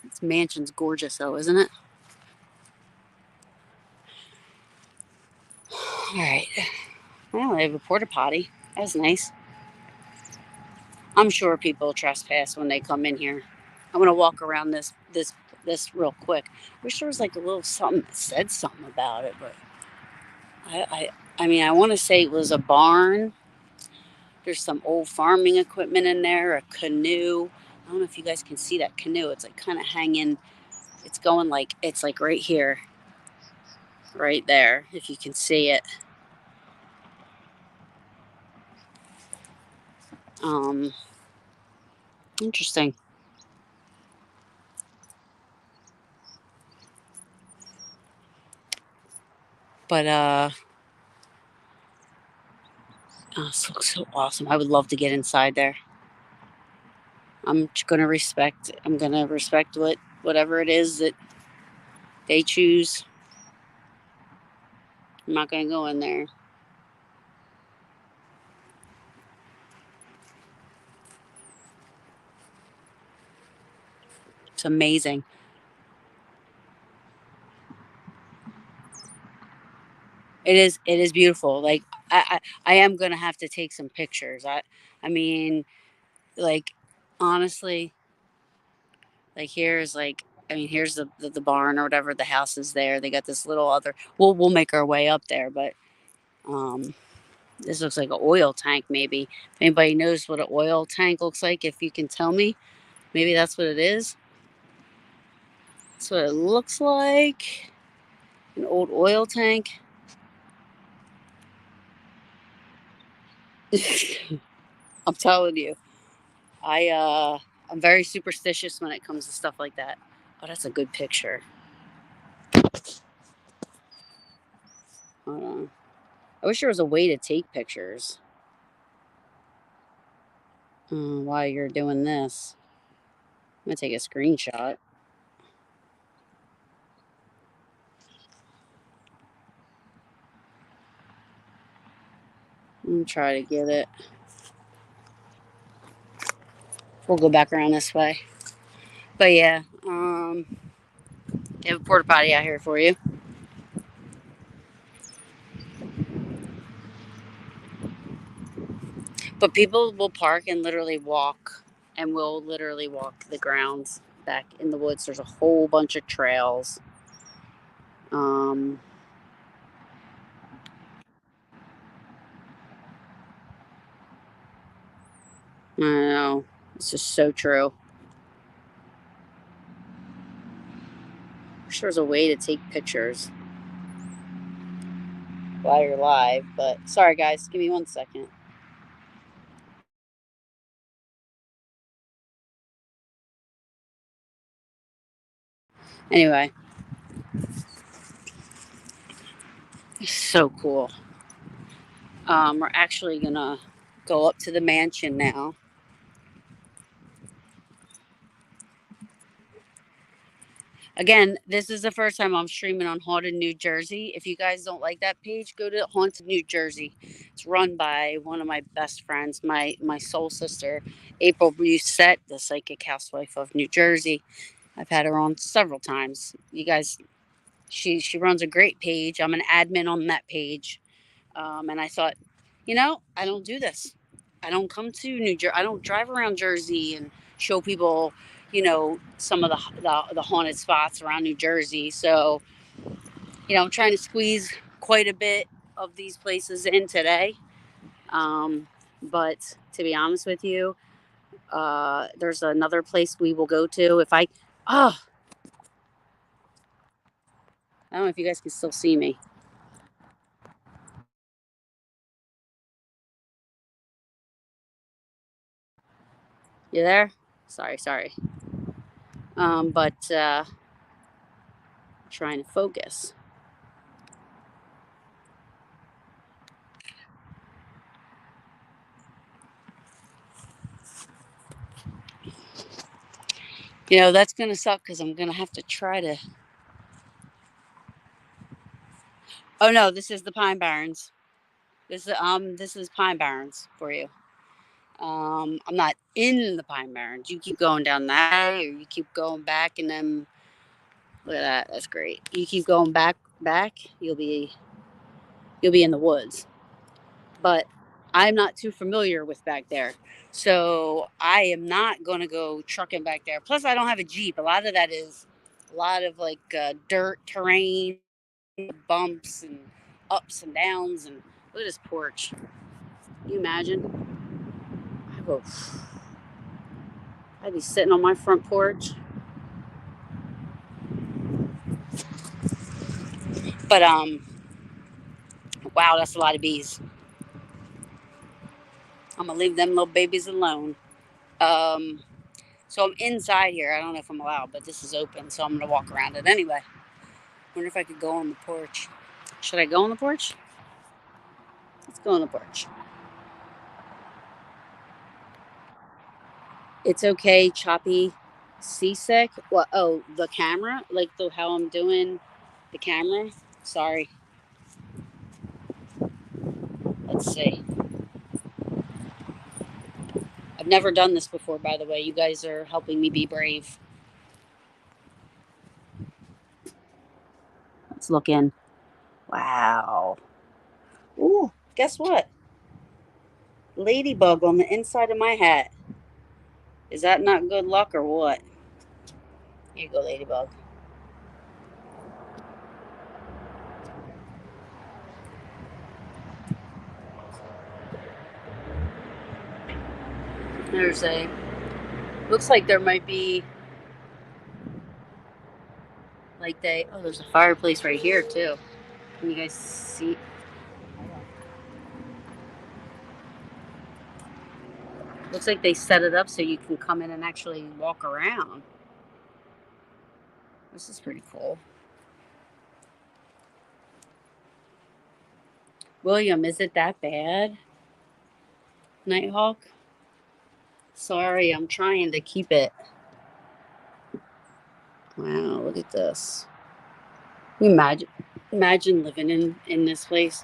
This mansion's gorgeous, though, isn't it? All right. Well, they have a porta potty. That's nice. I'm sure people trespass when they come in here. I'm gonna walk around this real quick. Wish there was like a little something that said something about it, but I want to say it was a barn. There's some old farming equipment in there, a canoe. I don't know if you guys can see that canoe. It's like kind of hanging. It's like right here, right there. If you can see it. Um, Interesting. But oh, this looks so awesome. I would love to get inside there. I'm gonna respect whatever it is that they choose. I'm not gonna go in there. It's amazing. It is beautiful. Like I am gonna have to take some pictures. I mean, like, honestly, like here's the barn or whatever, the house is there. They got this little other, we'll make our way up there, but um this looks like an oil tank. Maybe if anybody knows what an oil tank looks like, if you can tell me, maybe that's what it is. That's what it looks like. An old oil tank. I'm telling you, I'm very superstitious when it comes to stuff like that. Oh, that's a good picture. Hold on. I wish there was a way to take pictures while you're doing this. I'm going to take a screenshot. I'm try to get it. We'll go back around this way. But yeah, they have a porta potty out here for you. But people will park and literally walk, and will literally walk the grounds back in the woods. There's a whole bunch of trails. Um, I don't know. It's just so true. Wish there was a way to take pictures while you're live, but sorry guys, give me 1 second. Anyway, it's so cool. We're actually gonna go up to the mansion now. Again, this is the first time I'm streaming on Haunted New Jersey. If you guys don't like that page, go to Haunted New Jersey. It's run by one of my best friends, my soul sister, April Busette, the psychic housewife of New Jersey. I've had her on several times. You guys, she runs a great page. I'm an admin on that page, and I thought, I don't do this. I don't come to New Jersey. I don't drive around Jersey and show people, some of the haunted spots around New Jersey. So, I'm trying to squeeze quite a bit of these places in today. But to be honest with you, there's another place we will go to. I don't know if you guys can still see me. You there? Sorry. But trying to focus. That's gonna suck because I'm gonna have to try to. Oh no, this is the Pine Barrens. This is Pine Barrens for you. I'm not in the Pine Barrens. You keep going down that way, or you keep going back, and then look at that. That's great. You keep going back. You'll be in the woods. But I'm not too familiar with back there, so I am not going to go trucking back there. Plus, I don't have a Jeep. A lot of that is a lot of like dirt terrain, bumps and ups and downs, and look at this porch. Can you imagine? I go. I'd be sitting on my front porch. But wow, that's a lot of bees. I'm gonna leave them little babies alone. Um, so I'm inside here. I don't know if I'm allowed, but this is open, so I'm gonna walk around it anyway. Wonder if I could go on the porch. Should I go on the porch? Let's go on the porch. It's okay, choppy, seasick. What? Oh, the camera, like how I'm doing the camera. Sorry. Let's see. I've never done this before, by the way. You guys are helping me be brave. Let's look in. Wow. Ooh, guess what? Ladybug on the inside of my hat. Is that not good luck or what? Here you go, ladybug. There's a. Looks like there might be. Like they. Oh, there's a fireplace right here too. Can you guys see? Looks like they set it up so you can come in and actually walk around. This is pretty cool. William, is it that bad? Nighthawk? Sorry, I'm trying to keep it. Wow, look at this. Imagine living in this place.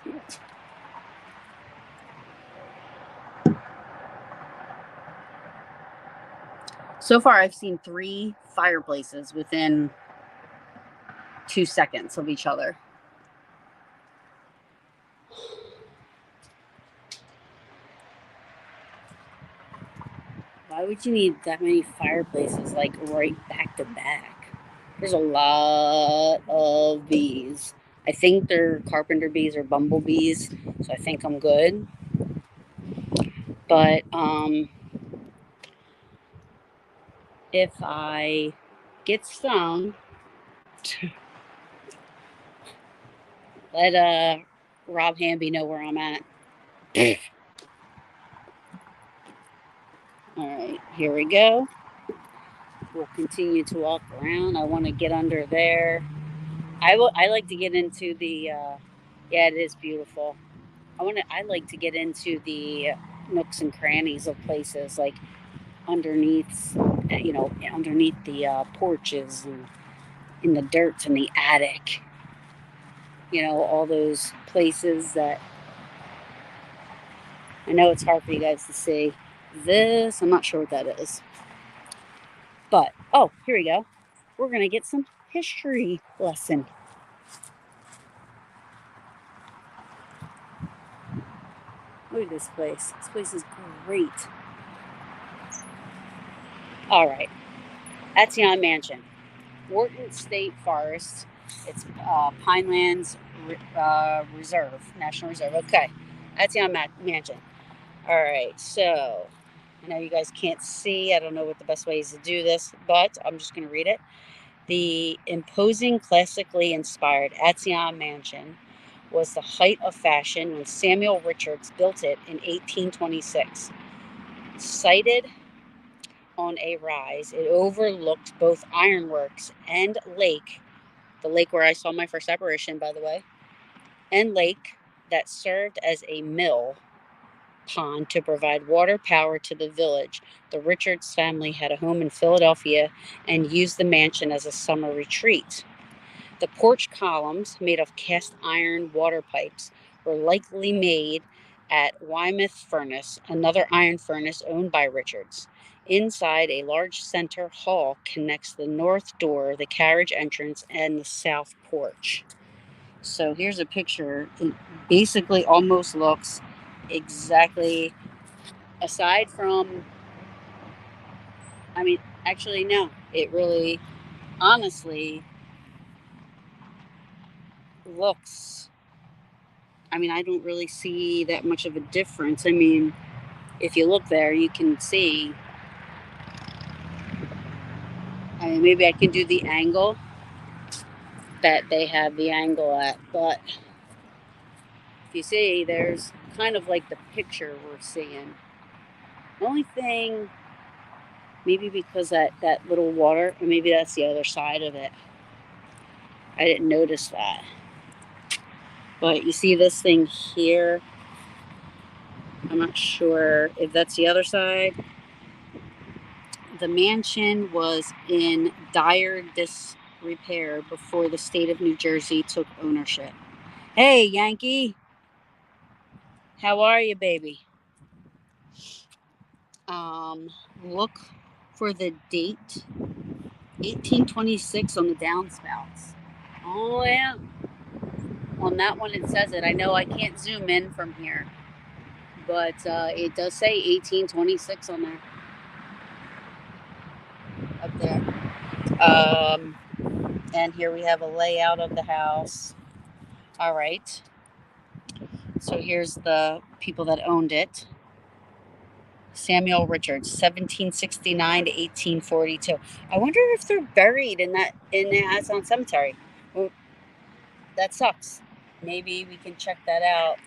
So far, I've seen 3 fireplaces within 2 seconds of each other. Why would you need that many fireplaces, like right back to back? There's a lot of bees. I think they're carpenter bees or bumblebees, so I think I'm good. But if I get stung, let Rob Hamby know where I'm at. All right, here we go. We'll continue to walk around. I want to get under there. I like to get into the. Yeah, it is beautiful. I like to get into the nooks and crannies of places, like underneath, underneath the porches and in the dirt in the attic. All those places that I know it's hard for you guys to see. This, I'm not sure what that is. But, oh, here we go. We're going to get some history lesson. Look at this place. This place is great. All right. Atsion Mansion. Wharton State Forest. It's Pinelands Reserve, National Reserve. Okay. Atsion Mansion. All right. So, I know you guys can't see. I don't know what the best way is to do this, but I'm just going to read it. The imposing, classically inspired Atsion Mansion was the height of fashion when Samuel Richards built it in 1826. Sited on a rise, it overlooked both ironworks and lake, the lake where I saw my first apparition, by the way, and lake that served as a mill pond to provide water power to the village. The Richards family had a home in Philadelphia and used the mansion as a summer retreat. The porch columns, made of cast iron water pipes, were likely made at Weymouth Furnace, another iron furnace owned by Richards. Inside, a large center hall connects the north door, the carriage entrance, and the south porch. So here's a picture. It basically almost looks exactly, aside from, actually, no, it really, honestly, looks, I don't really see that much of a difference. If you look there, you can see. Maybe I can do the angle that they have the angle at, but if you see, there's kind of like the picture we're seeing. The only thing, maybe because that little water, or maybe that's the other side of it. I didn't notice that. But you see this thing here? I'm not sure if that's the other side. The mansion was in dire disrepair before the state of New Jersey took ownership. Hey, Yankee. How are you, baby? Look for the date 1826 on the downspouts. Oh, yeah. On that one, it says it. I know I can't zoom in from here, but it does say 1826 on there. Up there. And here we have a layout of the house. All right. So here's the people that owned it. Samuel Richards, 1769 to 1842. I wonder if they're buried in the Atsion Cemetery. Well, that sucks. Maybe we can check that out.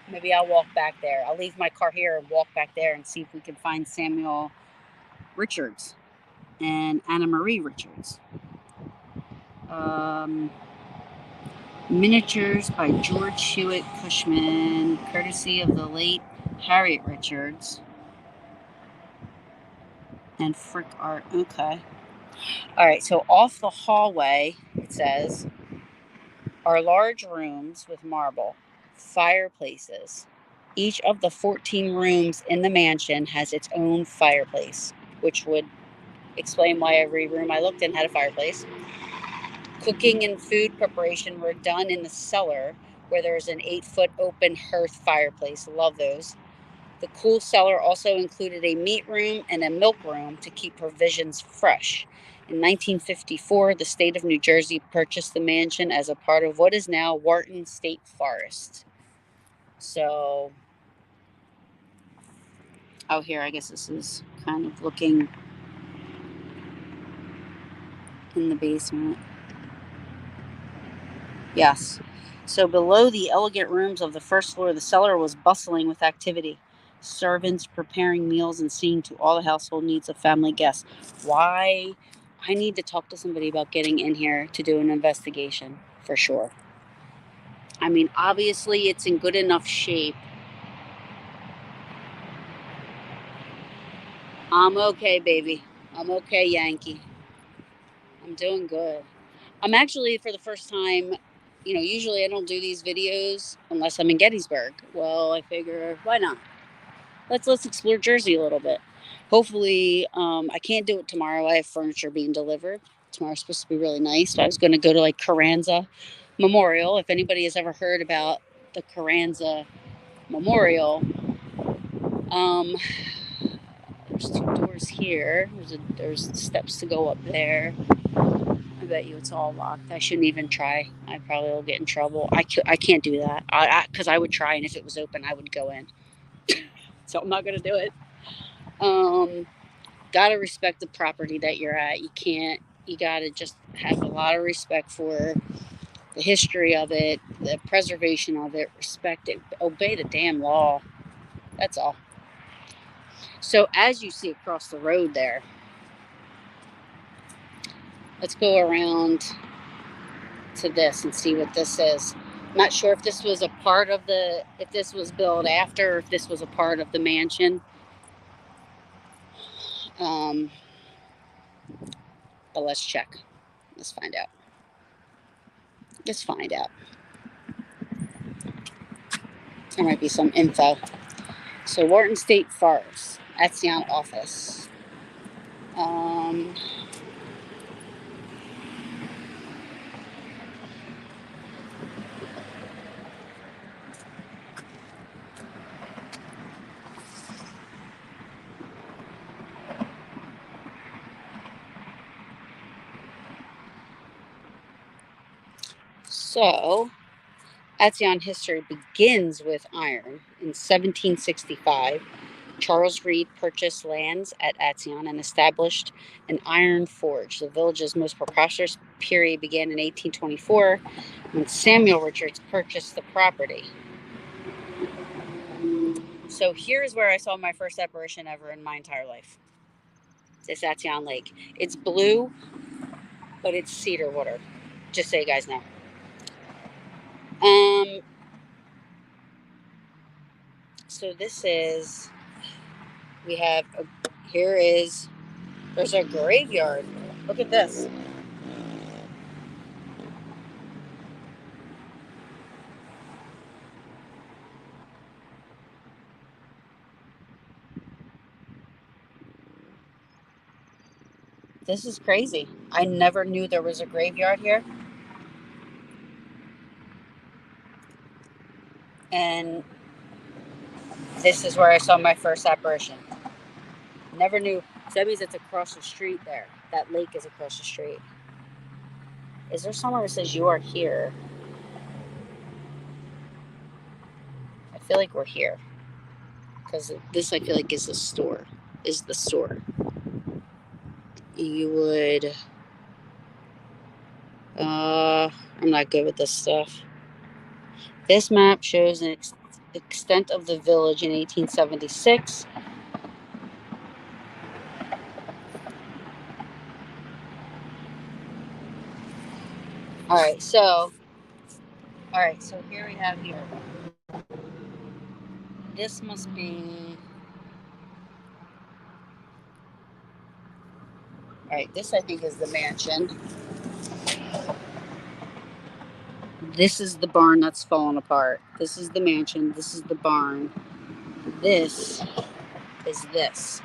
Maybe I'll walk back there. I'll leave my car here and walk back there and see if we can find Samuel Richards and Anna Marie Richards. Miniatures by George Hewitt Cushman, courtesy of the late Harriet Richards. And Frick Art. Okay. All right, so off the hallway, it says, are large rooms with marble, fireplaces. Each of the 14 rooms in the mansion has its own fireplace, which would explain why every room I looked in had a fireplace. Cooking and food preparation were done in the cellar, where there's an 8-foot open hearth fireplace. Love those. The cool cellar also included a meat room and a milk room to keep provisions fresh. In 1954, the state of New Jersey purchased the mansion as a part of what is now Wharton State Forest. So, out here, I guess this is kind of looking in the basement. Yes. So below the elegant rooms of the first floor, the cellar was bustling with activity. Servants preparing meals and seeing to all the household needs of family guests. Why? I need to talk to somebody about getting in here to do an investigation for sure. I mean, obviously, it's in good enough shape. I'm okay, baby. I'm okay, Yankee. I'm doing good. I'm actually, for the first time, usually I don't do these videos unless I'm in Gettysburg. Well, I figure, why not? Let's explore Jersey a little bit. Hopefully, I can't do it tomorrow. I have furniture being delivered. Tomorrow's supposed to be really nice. So I was going to go to like Carranza Memorial. If anybody has ever heard about the Carranza Memorial, um, there's 2 doors here. There's steps to go up there. I bet you it's all locked. I shouldn't even try. I probably will get in trouble. I can't do that. Because I would try, and if it was open, I would go in. So I'm not going to do it. Gotta respect the property that you're at. You gotta just have a lot of respect for the history of it, the preservation of it, respect it, obey the damn law. That's all. So as you see across the road there, let's go around to this and see what this is. I'm not sure if this was if this was built after, or if this was a part of the mansion. Um, but let's check. Let's find out. Let's find out. There might be some info. So Wharton State Forest, Atsion office. Um, so Atsion history begins with iron. In 1765, Charles Reed purchased lands at Atsion and established an iron forge. The village's most prosperous period began in 1824 when Samuel Richards purchased the property. So here's where I saw my first apparition ever in my entire life. This Atsion Lake. It's blue, but it's cedar water. Just so you guys know. So this is, we have, there's a graveyard. Look at this. This is crazy. I never knew there was a graveyard here. And this is where I saw my first apparition. Never knew. So that means it's across the street there. That lake is across the street. Is there somewhere that says you are here? I feel like we're here. Because this, I feel like, is the store. You would... I'm not good with this stuff. This map shows an extent of the village in 1876. All right, so All right, so here we have here. This must be. All right, this I think is the mansion. This is the barn that's fallen apart. This is the mansion. This is the barn. This is this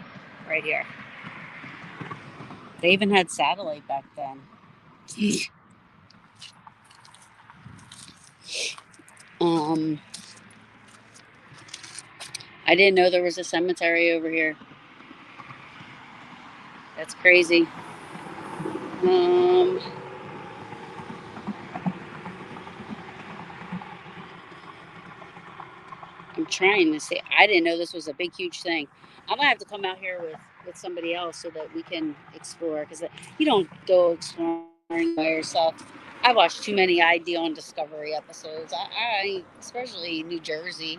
right here. They even had satellite back then. um, I didn't know there was a cemetery over here. That's crazy. Um, I'm trying to say I didn't know this was a big, huge thing. I'm gonna have to come out here with somebody else so that we can explore because you don't go exploring by yourself. I watched too many Ideal and Discovery episodes. I especially New Jersey.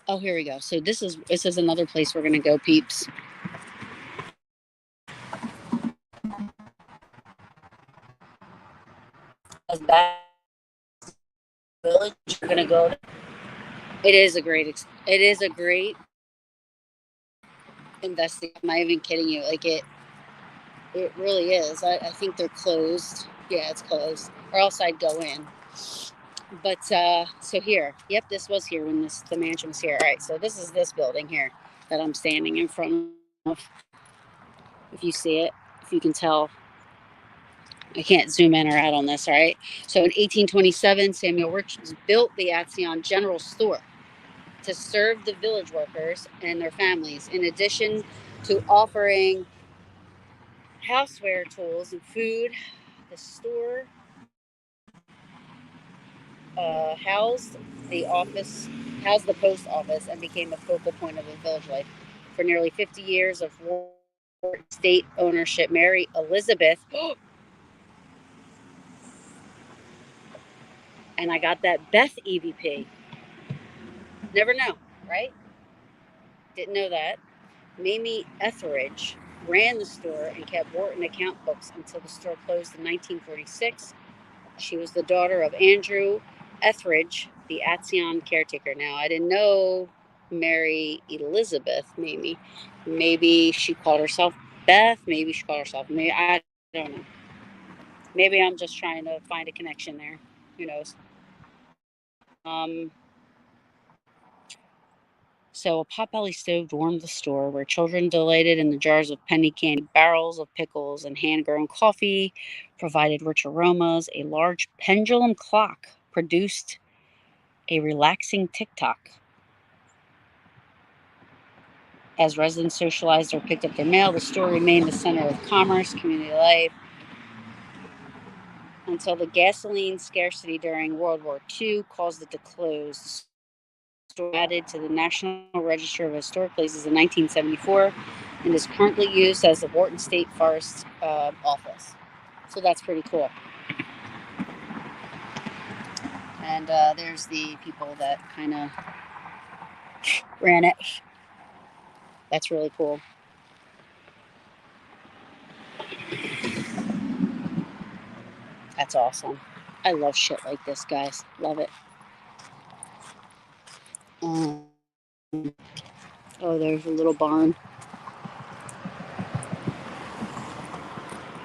Oh, here we go. So this is another place we're gonna go, peeps. As that village, we're gonna go. It is a great. It is a great investigation. I'm not even kidding you. Like it really is. I think they're closed. Yeah, it's closed. Or else I'd go in. But so here, yep, this was here when the mansion was here. All right, so this is this building here that I'm standing in front of. If you see it, if you can tell, I can't zoom in or out on this. All right. So in 1827, Samuel Richards built the Atsion General Store to serve the village workers and their families, in addition to offering houseware tools and food. The store housed the office, housed the post office, and became a focal point of the village life. For nearly 50 years of state ownership, Mary Elizabeth, and I got that Beth EVP. Never know, right? Didn't know that. Mamie Etheridge ran the store and kept Wharton account books until the store closed in 1946. She was the daughter of Andrew Etheridge, the Atsion caretaker. Now, I didn't know Mary Elizabeth, maybe. Maybe she called herself Beth. Maybe she called herself Mary. I don't know. Maybe I'm just trying to find a connection there. Who knows? Um, So a potbelly stove warmed the store, where children delighted in the jars of penny candy, barrels of pickles, and hand-grown coffee provided rich aromas. A large pendulum clock produced a relaxing tick-tock. As residents socialized or picked up their mail, the store remained the center of commerce, community life, until the gasoline scarcity during World War II caused it to close. The store added to the National Register of Historic Places in 1974 and is currently used as the Wharton State Forest office. So that's pretty cool. And there's the people that kind of ran it. That's really cool. That's awesome. I love shit like this, guys. Love it. Um, oh, there's a little barn.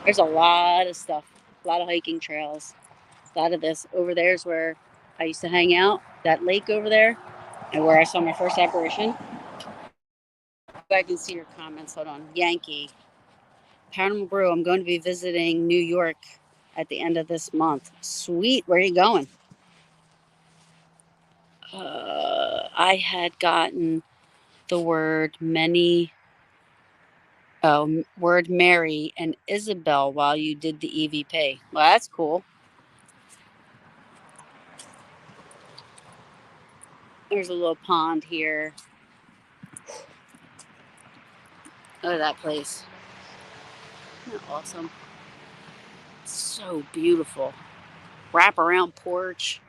There's a lot of stuff. A lot of hiking trails. A lot of this. Over there is where I used to hang out. That lake over there, and where I saw my first apparition. I can see your comments. Hold on. Yankee. Paranormal Brew. I'm going to be visiting New York at the end of this month. Sweet. Where are you going? I had gotten the word Mary and Isabel while you did the EVP. Well, that's cool. There's a little pond here. Look at that place. Isn't that awesome? It's so beautiful. Wrap around porch.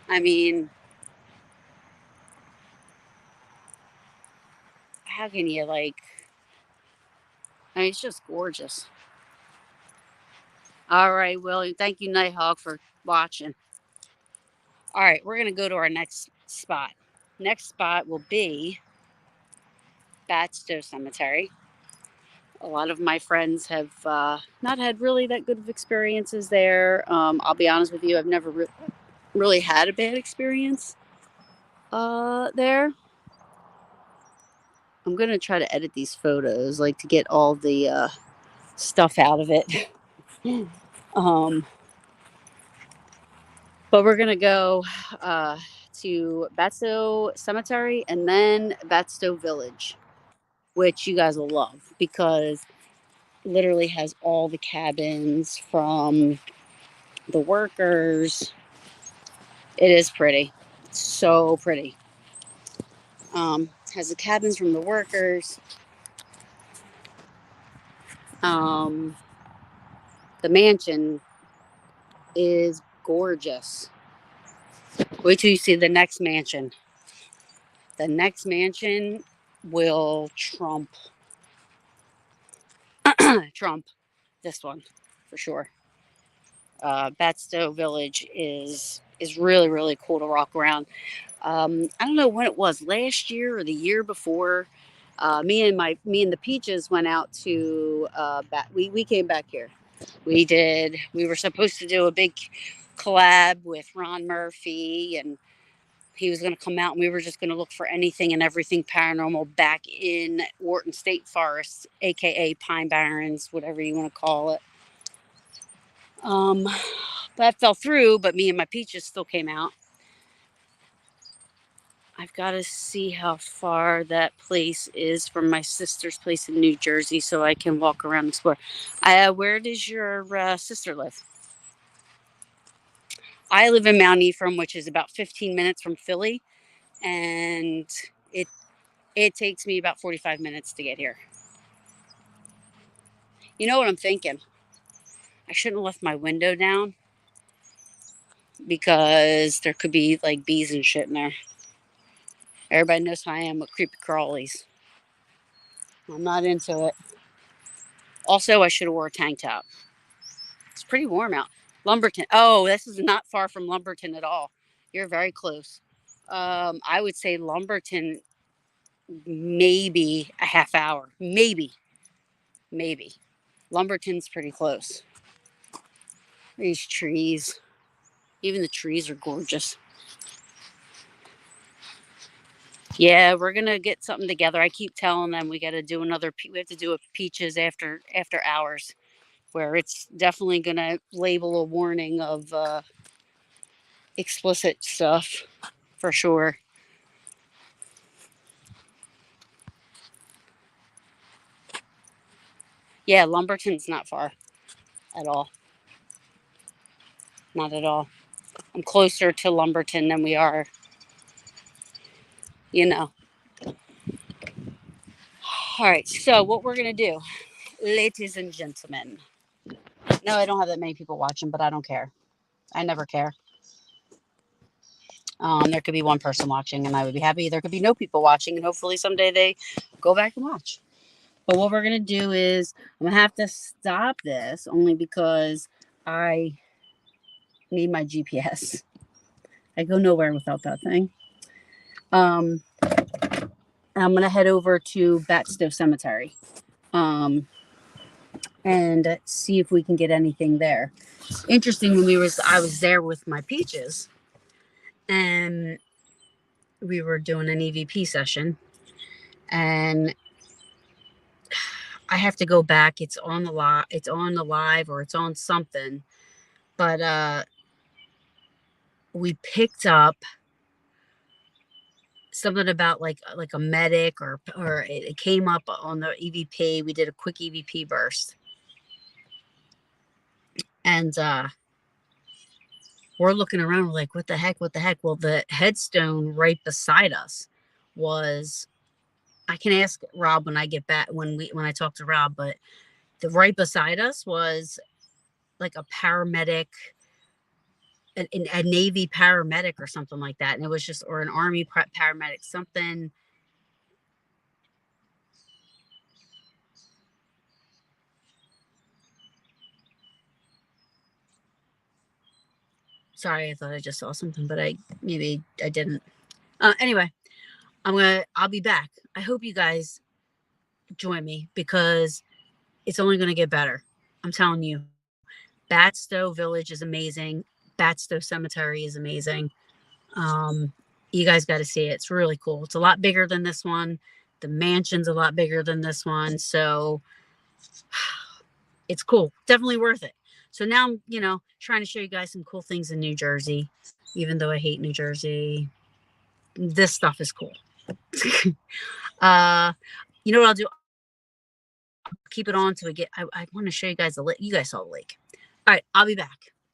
I mean, how can you like? I mean, it's just gorgeous. All right, William. Thank you, Nighthawk, for watching. All right, we're going to go to our next spot. Next spot will be Batsto Cemetery. A lot of my friends have not had really that good of experiences there. I'll be honest with you, I've never really had a bad experience there. I'm going to try to edit these photos, like to get all the stuff out of it. um, but we're going to go to Batsto Cemetery and then Batsto Village, which you guys will love because literally has all the cabins from the workers. It is pretty. It's so pretty. Has the cabins from the workers. Um, the mansion is gorgeous. Wait till you see the next mansion. The next mansion will trump this one for sure. Batsto Village is really really cool to walk around. I don't know when it was, last year or the year before. Me and the Peaches went out to we came back here. We were supposed to do a big collab with Ron Murphy, and he was going to come out, and we were just going to look for anything and everything paranormal back in Wharton State Forest, aka Pine Barrens, whatever you want to call it. um that fell through, but me and my Peaches still came out. I've got to see how far that place is from my sister's place in New Jersey so I can walk around and explore. Where does your sister live? I live in Mount Ephraim, which is about 15 minutes from Philly, and it it takes me about 45 minutes to get here. You know what I'm thinking? I shouldn't have left my window down because there could be like bees and shit in there. Everybody knows how I am with creepy crawlies. I'm not into it. Also, I should have wore a tank top. It's pretty warm out. Lumberton. Oh, this is not far from Lumberton at all. You're very close. I would say Lumberton, maybe a half hour. Maybe. Maybe. Lumberton's pretty close. These trees. Even the trees are gorgeous. Yeah, we're gonna get something together. I keep telling them we got to do we have to do a Peaches after hours, where it's definitely gonna label a warning of explicit stuff for sure. Yeah, Lumberton's not far at all. Not at all. I'm closer to Lumberton than we are, you know. All right, so what we're going to do, ladies and gentlemen. No, I don't have that many people watching, but I don't care. I never care. There could be one person watching, and I would be happy. There could be no people watching, and hopefully someday they go back and watch. But what we're going to do is, I'm going to have to stop this only because I need my GPS. I go nowhere without that thing. I'm going to head over to Batsto Cemetery. And see if we can get anything there. Interesting, I was there with my Peaches, and we were doing an EVP session, and I have to go back. It's on the live, or it's on something, but we picked up something about like a medic, or it came up on the EVP. We did a quick EVP burst, and we're looking around. We're like, what the heck? What the heck? Well, the headstone right beside us was, I can ask Rob when I get back, when I talk to Rob, but the right beside us was like a paramedic, a Navy paramedic or something like that. And it was just, or an Army paramedic, something. Sorry, I thought I just saw something, but maybe I didn't. Anyway, I'll be back. I hope you guys join me because it's only going to get better. I'm telling you. Batsto Village is amazing. Batsto Cemetery is amazing. You guys got to see it. It's really cool. It's a lot bigger than this one. The mansion's a lot bigger than this one. So it's cool. Definitely worth it. So now I'm, trying to show you guys some cool things in New Jersey, even though I hate New Jersey. This stuff is cool. You know what I'll do? I'll keep it on till we get, I want to show you guys the lake. You guys saw the lake. All right, I'll be back.